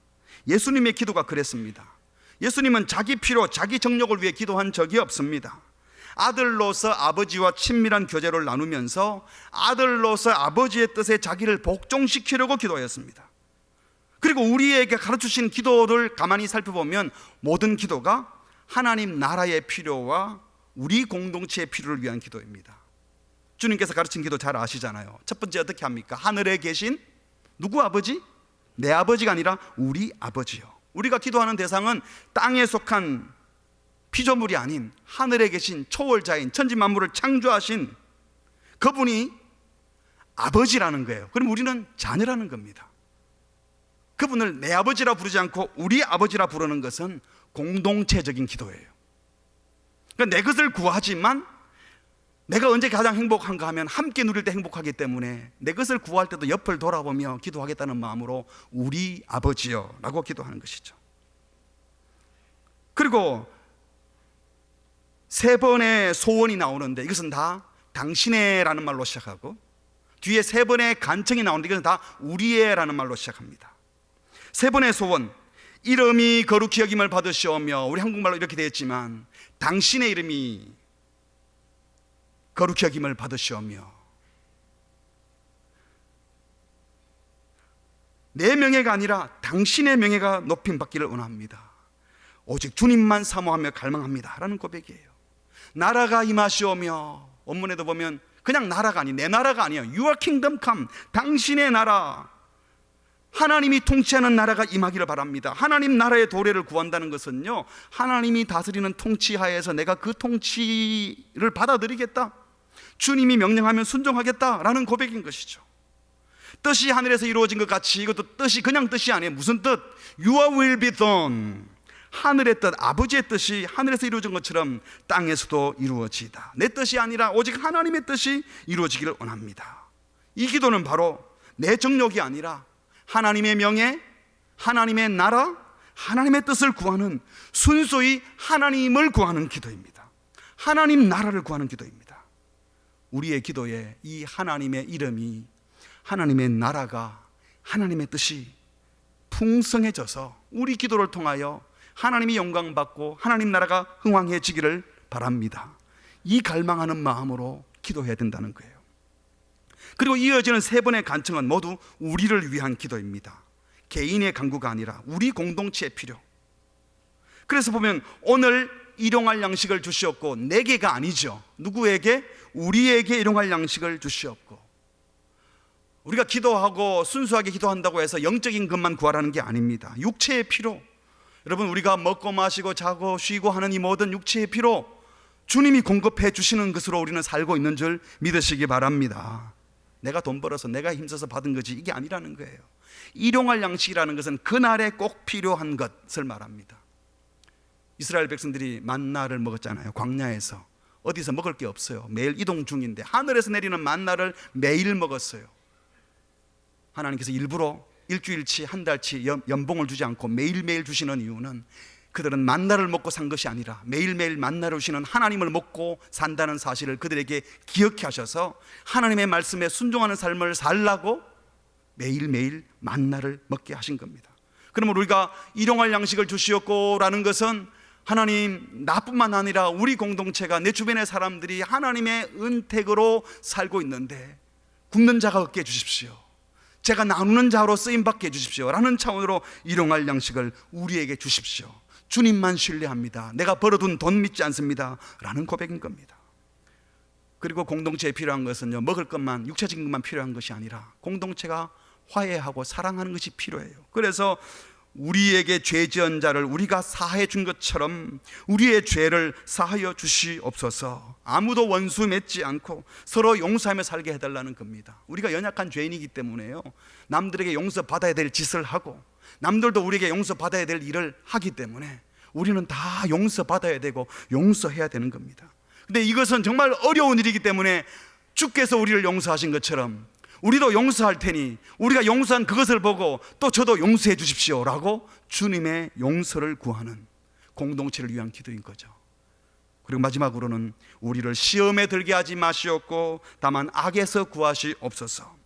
예수님의 기도가 그랬습니다. 예수님은 자기 필요, 자기 정욕을 위해 기도한 적이 없습니다. 아들로서 아버지와 친밀한 교제를 나누면서 아들로서 아버지의 뜻에 자기를 복종시키려고 기도했습니다. 그리고 우리에게 가르치신 기도를 가만히 살펴보면 모든 기도가 하나님 나라의 필요와 우리 공동체의 필요를 위한 기도입니다. 주님께서 가르친 기도 잘 아시잖아요. 첫 번째 어떻게 합니까? 하늘에 계신 누구 아버지? 내 아버지가 아니라 우리 아버지요. 우리가 기도하는 대상은 땅에 속한 피조물이 아닌 하늘에 계신 초월자인 천지 만물을 창조하신 그분이 아버지라는 거예요. 그럼 우리는 자녀라는 겁니다. 그분을 내 아버지라 부르지 않고 우리 아버지라 부르는 것은 공동체적인 기도예요. 그러니까 내 것을 구하지만 내가 언제 가장 행복한가 하면 함께 누릴 때 행복하기 때문에 내 것을 구할 때도 옆을 돌아보며 기도하겠다는 마음으로 우리 아버지여 라고 기도하는 것이죠. 그리고 세 번의 소원이 나오는데 이것은 다 당신의 라는 말로 시작하고, 뒤에 세 번의 간청이 나오는데 이것은 다 우리의 라는 말로 시작합니다. 세 번의 소원, 이름이 거룩히 여김을 받으시오며, 우리 한국말로 이렇게 되어 있지만 당신의 이름이 거룩히 여김을 받으시오며, 내 명예가 아니라 당신의 명예가 높임 받기를 원합니다. 오직 주님만 사모하며 갈망합니다 라는 고백이에요. 나라가 임하시오며, 원문에도 보면 그냥 나라가 아니, 내 나라가 아니에요. Your kingdom come, 당신의 나라, 하나님이 통치하는 나라가 임하기를 바랍니다. 하나님 나라의 도래를 구한다는 것은요, 하나님이 다스리는 통치하에서 내가 그 통치를 받아들이겠다, 주님이 명령하면 순종하겠다라는 고백인 것이죠. 뜻이 하늘에서 이루어진 것 같이 이것도 뜻이 그냥 뜻이 아니에요. 무슨 뜻? Your will be done, 하늘의 뜻, 아버지의 뜻이 하늘에서 이루어진 것처럼 땅에서도 이루어지다. 내 뜻이 아니라 오직 하나님의 뜻이 이루어지기를 원합니다. 이 기도는 바로 내 정욕이 아니라 하나님의 명예, 하나님의 나라, 하나님의 뜻을 구하는, 순수히 하나님을 구하는 기도입니다. 하나님 나라를 구하는 기도입니다. 우리의 기도에 이 하나님의 이름이, 하나님의 나라가, 하나님의 뜻이 풍성해져서 우리 기도를 통하여 하나님이 영광받고 하나님 나라가 흥왕해지기를 바랍니다. 이 갈망하는 마음으로 기도해야 된다는 거예요. 그리고 이어지는 세 번의 간청은 모두 우리를 위한 기도입니다. 개인의 간구가 아니라 우리 공동체의 필요. 그래서 보면 오늘 일용할 양식을 주시옵고, 내게가 아니죠. 누구에게? 우리에게 일용할 양식을 주시옵고. 우리가 기도하고 순수하게 기도한다고 해서 영적인 것만 구하라는 게 아닙니다. 육체의 필요, 여러분, 우리가 먹고 마시고 자고 쉬고 하는 이 모든 육체의 필요, 주님이 공급해 주시는 것으로 우리는 살고 있는 줄 믿으시기 바랍니다. 내가 돈 벌어서 내가 힘써서 받은 거지 이게 아니라는 거예요. 일용할 양식이라는 것은 그날에 꼭 필요한 것을 말합니다. 이스라엘 백성들이 만나를 먹었잖아요. 광야에서 어디서 먹을 게 없어요. 매일 이동 중인데 하늘에서 내리는 만나를 매일 먹었어요. 하나님께서 일부러 일주일치 한 달치 연봉을 주지 않고 매일매일 주시는 이유는 그들은 만나를 먹고 산 것이 아니라 매일매일 만나를 주시는 하나님을 먹고 산다는 사실을 그들에게 기억해 하셔서 하나님의 말씀에 순종하는 삶을 살라고 매일매일 만나를 먹게 하신 겁니다. 그러면 우리가 일용할 양식을 주시었고라는 것은 하나님 나뿐만 아니라 우리 공동체가 내 주변의 사람들이 하나님의 은택으로 살고 있는데 굶는 자가 없게 해주십시오, 제가 나누는 자로 쓰임받게 해주십시오 라는 차원으로 일용할 양식을 우리에게 주십시오. 주님만 신뢰합니다, 내가 벌어둔 돈 믿지 않습니다 라는 고백인 겁니다. 그리고 공동체에 필요한 것은요, 먹을 것만 육체적인 것만 필요한 것이 아니라 공동체가 화해하고 사랑하는 것이 필요해요. 그래서 우리에게 죄 지은 자를 우리가 사하여 준 것처럼 우리의 죄를 사하여 주시옵소서. 아무도 원수 맺지 않고 서로 용서하며 살게 해달라는 겁니다. 우리가 연약한 죄인이기 때문에요, 남들에게 용서받아야 될 짓을 하고 남들도 우리에게 용서받아야 될 일을 하기 때문에 우리는 다 용서받아야 되고 용서해야 되는 겁니다. 근데 이것은 정말 어려운 일이기 때문에 주께서 우리를 용서하신 것처럼 우리도 용서할 테니 우리가 용서한 그것을 보고 또 저도 용서해 주십시오 라고 주님의 용서를 구하는 공동체를 위한 기도인 거죠. 그리고 마지막으로는 우리를 시험에 들게 하지 마시옵고 다만 악에서 구하시옵소서.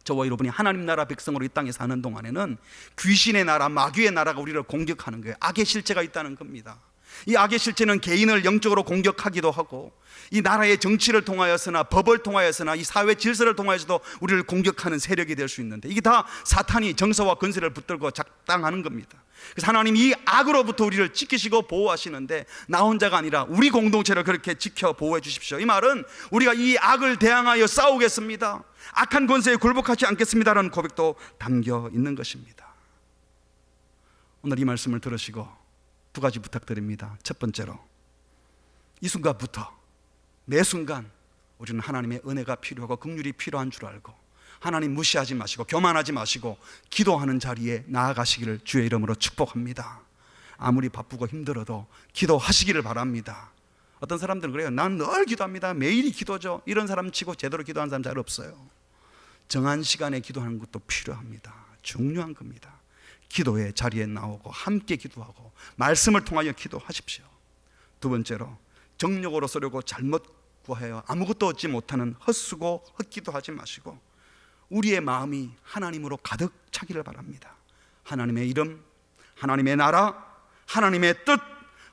저와 여러분이 하나님 나라 백성으로 이 땅에 사는 동안에는 귀신의 나라, 마귀의 나라가 우리를 공격하는 거예요. 악의 실체가 있다는 겁니다. 이 악의 실체는 개인을 영적으로 공격하기도 하고 이 나라의 정치를 통하여서나 법을 통하여서나 이 사회 질서를 통하여서도 우리를 공격하는 세력이 될 수 있는데 이게 다 사탄이 정서와 권세를 붙들고 작당하는 겁니다. 그래서 하나님이 이 악으로부터 우리를 지키시고 보호하시는데 나 혼자가 아니라 우리 공동체를 그렇게 지켜 보호해 주십시오. 이 말은 우리가 이 악을 대항하여 싸우겠습니다, 악한 권세에 굴복하지 않겠습니다라는 고백도 담겨 있는 것입니다. 오늘 이 말씀을 들으시고 두 가지 부탁드립니다. 첫 번째로, 이 순간부터 매 순간 우리는 하나님의 은혜가 필요하고 긍휼이 필요한 줄 알고 하나님 무시하지 마시고 교만하지 마시고 기도하는 자리에 나아가시기를 주의 이름으로 축복합니다. 아무리 바쁘고 힘들어도 기도하시기를 바랍니다. 어떤 사람들은 그래요, 난 늘 기도합니다, 매일이 기도죠. 이런 사람 치고 제대로 기도하는 사람 잘 없어요. 정한 시간에 기도하는 것도 필요합니다. 중요한 겁니다. 기도의 자리에 나오고 함께 기도하고 말씀을 통하여 기도하십시오. 두 번째로, 정욕으로 쏘려고 잘못 구하여 아무것도 얻지 못하는 헛수고 헛기도하지 마시고 우리의 마음이 하나님으로 가득 차기를 바랍니다. 하나님의 이름, 하나님의 나라, 하나님의 뜻,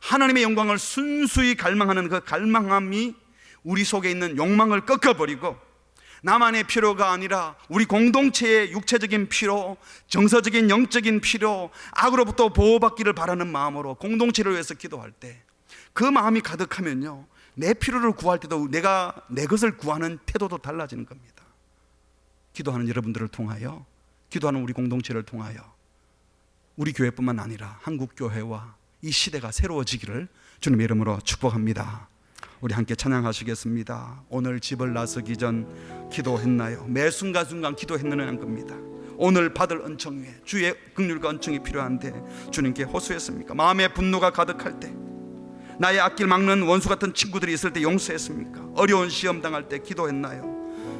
하나님의 영광을 순수히 갈망하는 그 갈망함이 우리 속에 있는 욕망을 꺾어버리고 나만의 필요가 아니라 우리 공동체의 육체적인 필요, 정서적인 영적인 필요, 악으로부터 보호받기를 바라는 마음으로 공동체를 위해서 기도할 때 그 마음이 가득하면요, 내 필요를 구할 때도 내가 내 것을 구하는 태도도 달라지는 겁니다. 기도하는 여러분들을 통하여, 기도하는 우리 공동체를 통하여 우리 교회뿐만 아니라 한국교회와 이 시대가 새로워지기를 주님의 이름으로 축복합니다. 우리 함께 찬양하시겠습니다. 오늘 집을 나서기 전 기도했나요? 매 순간순간 기도했느냐는 겁니다. 오늘 받을 은총 위에 주의 긍휼과 은총이 필요한데 주님께 호소했습니까? 마음의 분노가 가득할 때, 나의 앞길 막는 원수 같은 친구들이 있을 때 용서했습니까? 어려운 시험 당할 때 기도했나요?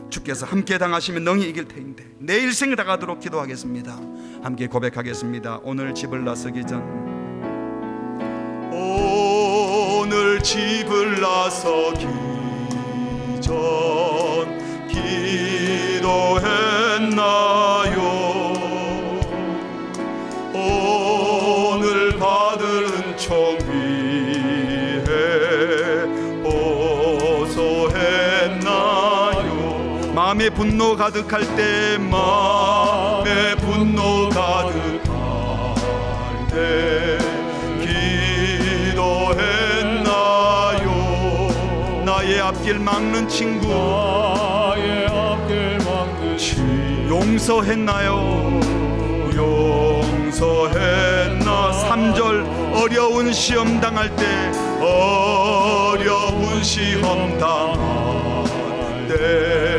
주께서 함께 당하시면 능히 이길 테인데 내 일생이 다가도록 기도하겠습니다. 함께 고백하겠습니다. 오늘 집을 나서기 전, 오늘 집을 나서기 전 기도했나요? 오늘 받을 은총 위에 호소했나요? 마음의 분노 가득할 때, 마음의 분노 가득할 때 기도했나요? 나의 앞길 막는 친구, 나의 앞길 막는 친구 용서했나요? 용서했나? 3절, 어려운 시험 당할 때, 어려운 시험 당할 때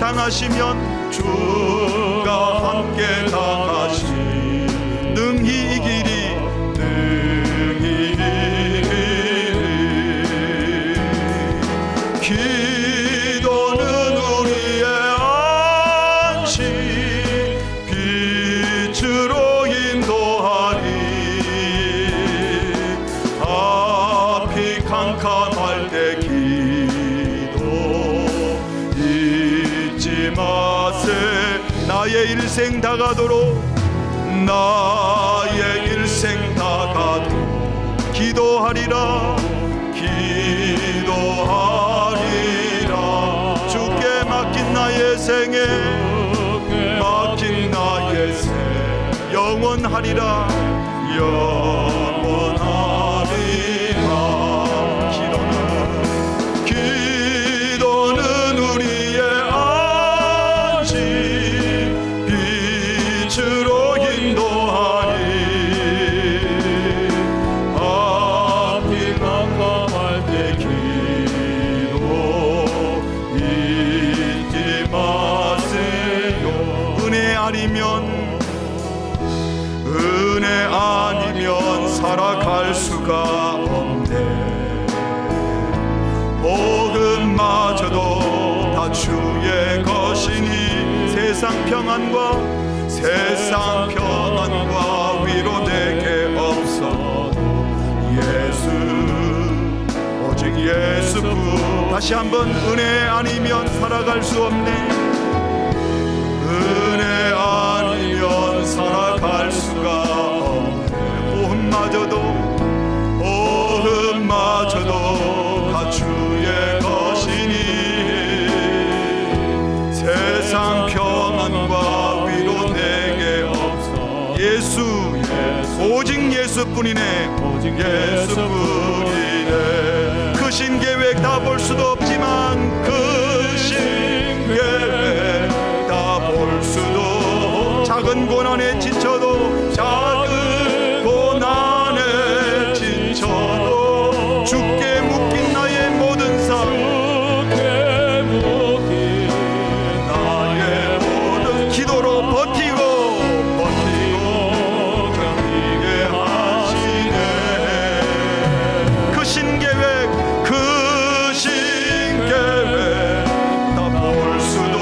당하시면 주가 함께 당하시 능히 이기리 기도는 우리의 안식 빛으로 인도하리 앞이 캄캄할 때 기도 잊지 마세 나의 일생 다가도록 나의 일생 다가도록 기도하리라 기도하리라 주께 맡긴 나의 생에 맡긴 나의 생 영원하리라 영원하리라 기도는 우리의 안식 빛으로 인도하리 앞이 캄캄할 때 기도 잊지 마세요 은혜 아니면 살아갈 수가 없네 복음마저도 다 주의 것이니 세상 평안과 위로 내게 없어도 예수 오직 예수뿐 다시 한번 은혜 아니면 살아갈 수 없네 은혜 아니면 살아갈 수가 없네 보험마저도 다 주의 것이니 세상 평안과 위로 내게 없어 예수 오직 예수뿐이네 예수뿐이네 크신 계획 다 볼 수도 없지만 크신 계획 다 볼 수도 작은 고난에 지쳐도 작은 고난에 지쳐도 주께 묶인 나의 모든 삶 나의 모든 기도로 버티고 견디게 하시네 크신 계획 다 볼 수도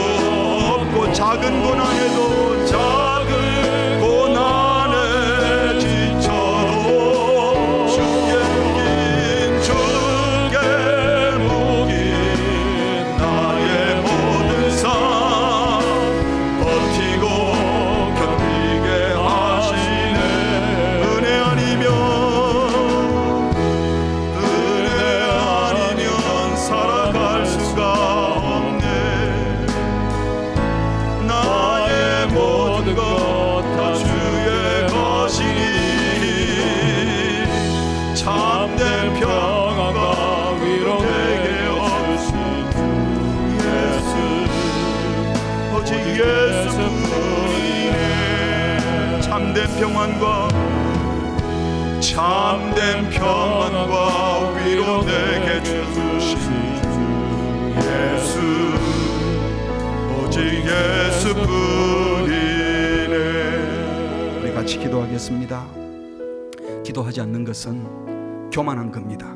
없고 작은 고난에도 작은 고난에 지쳐도 주께 묶인 나의 모든 삶 버티고 견디게 하시네 은혜 아니면 살아갈 수가 없네 나의 모든 것 다 주의 것이니 참된 평안과 위로 내게 주신 예수 오직 예수뿐이네 참된 평안과 위로 내게 주신 예수 오직 예수뿐이네 우리 같이 기도하겠습니다 기도하지 않는 것은 교만한 겁니다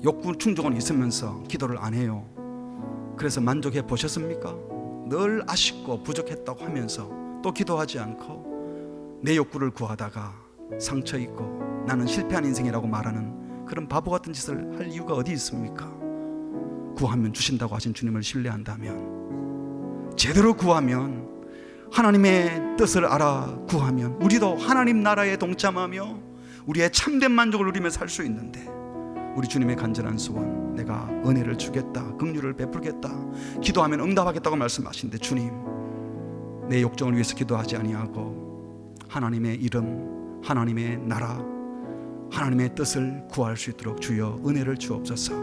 욕구 충족은 있으면서 기도를 안 해요 그래서 만족해 보셨습니까? 늘 아쉽고 부족했다고 하면서 또 기도하지 않고 내 욕구를 구하다가 상처 있고 나는 실패한 인생이라고 말하는 그런 바보 같은 짓을 할 이유가 어디 있습니까? 구하면 주신다고 하신 주님을 신뢰한다면 제대로 구하면 하나님의 뜻을 알아 구하면 우리도 하나님 나라에 동참하며 우리의 참된 만족을 누리며 살 수 있는데 우리 주님의 간절한 소원 내가 은혜를 주겠다 긍휼을 베풀겠다 기도하면 응답하겠다고 말씀하시는데 주님 내 욕정을 위해서 기도하지 아니하고 하나님의 이름 하나님의 나라 하나님의 뜻을 구할 수 있도록 주여 은혜를 주옵소서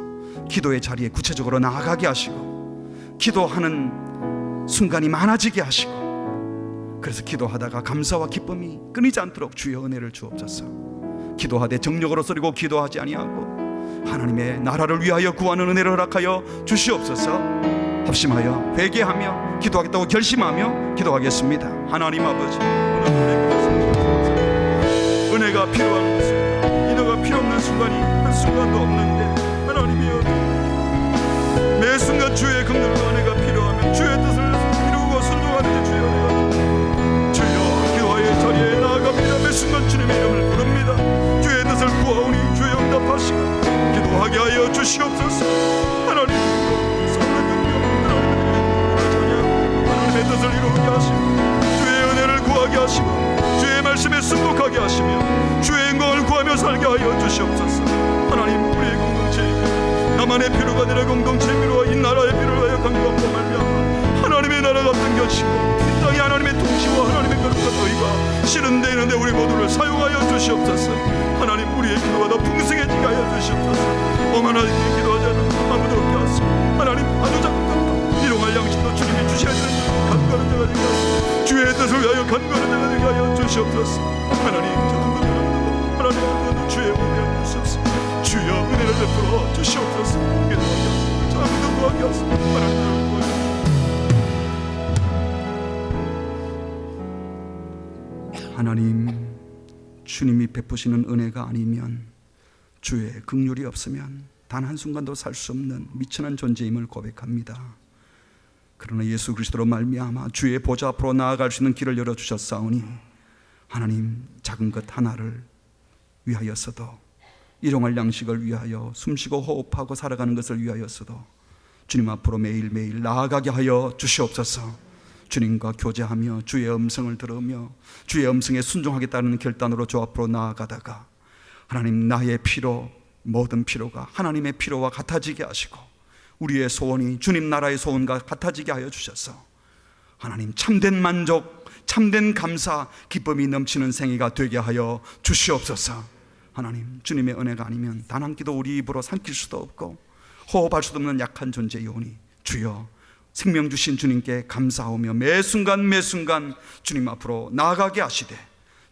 기도의 자리에 구체적으로 나아가게 하시고 기도하는 순간이 많아지게 하시고 그래서 기도하다가 감사와 기쁨이 끊이지 않도록 주여 은혜를 주옵소서 기도하되 정력으로 쓰리고 기도하지 아니하고 하나님의 나라를 위하여 구하는 은혜를 허락하여 주시옵소서. 합심하여 회개하며 기도하겠다고 결심하며 기도하겠습니다. 하나님 아버지, 은혜가 필요한 순간, 인도가 필요 없는 순간이 한순간도 없는데 하나님이여, 매 순간 주의 긍휼과 은혜가 필요하면 주의 뜻을 이루고 순종하는 주의 은혜가, 주여 기도의 자리에 나아갑니다. 매 순간 주님의 이름을 부릅니다. 주의 뜻을 구하오니 주의 응답하시고 기도하게 하여 주시옵소서. 하나님 하나님의 뜻을 이루게 하시고 주의 은혜를 구하게 하시고 주의 말씀에 순복하게 하시며 주의 영광을 구하며 살게 하여 주시옵소서. 하나님, 우리의 공동체이며 나만의 필요가 아니라 공동체의 필요와 이 나라의 필요를 하여 간구함과 말미암아 하나님의 나라가 등겨지고 이 땅에 하나님의 통치와 하나님의 거룩한 의가 실현되어 있는데 우리 모두를 사용하여 주시옵소서. 하나님, 우리의 기도가 더 풍성해지게 하여 주시옵소서. 오만하게 기도하지 않는 아무도 없게 하시고 하나님, 아주 작은 일용할 양식도 주님이 주셔야 되는 간구하는 자가 되게 하시고 주의 뜻을 위하여 간구하는 자가 되게 하여 주시옵소서. 하나님, 저도 하나님 주의 은혜를 주시옵소서. 주여 은혜를 베풀어 주시옵소서. 기도하게 하소서. 잠도 구하게 하소서. 하나님을 구하게 하나님, 주님이 베푸시는 은혜가 아니면, 주의 긍휼이 없으면 단 한순간도 살 수 없는 미천한 존재임을 고백합니다. 그러나 예수 그리스도로 말미암아 주의 보좌 앞으로 나아갈 수 있는 길을 열어주셨사오니 하나님, 작은 것 하나를 위하여서도, 일용할 양식을 위하여 숨쉬고 호흡하고 살아가는 것을 위하여서도 주님 앞으로 매일매일 나아가게 하여 주시옵소서. 주님과 교제하며 주의 음성을 들으며 주의 음성에 순종하겠다는 결단으로 주 앞으로 나아가다가 하나님, 나의 피로, 모든 피로가 하나님의 피로와 같아지게 하시고 우리의 소원이 주님 나라의 소원과 같아지게 하여 주셔서 하나님, 참된 만족, 참된 감사, 기쁨이 넘치는 생애가 되게 하여 주시옵소서. 하나님, 주님의 은혜가 아니면 단 한 끼도 우리 입으로 삼킬 수도 없고 호흡할 수도 없는 약한 존재이오니 주여, 생명 주신 주님께 감사하며 매 순간 매 순간 주님 앞으로 나아가게 하시되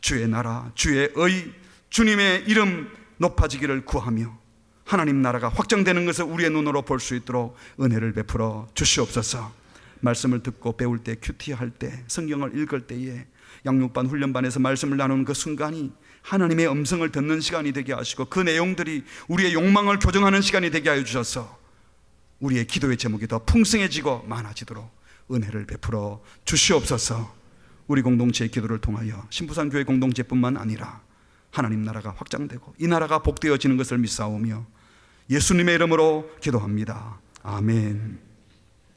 주의 나라, 주의 의, 주님의 이름 높아지기를 구하며 하나님 나라가 확장되는 것을 우리의 눈으로 볼 수 있도록 은혜를 베풀어 주시옵소서. 말씀을 듣고 배울 때, 큐티할 때, 성경을 읽을 때에 양육반 훈련반에서 말씀을 나누는 그 순간이 하나님의 음성을 듣는 시간이 되게 하시고 그 내용들이 우리의 욕망을 교정하는 시간이 되게 하여 주셔서 우리의 기도의 제목이 더 풍성해지고 많아지도록 은혜를 베풀어 주시옵소서. 우리 공동체의 기도를 통하여 신부산교회 공동체뿐만 아니라 하나님 나라가 확장되고 이 나라가 복되어지는 것을 믿사오며 예수님의 이름으로 기도합니다. 아멘.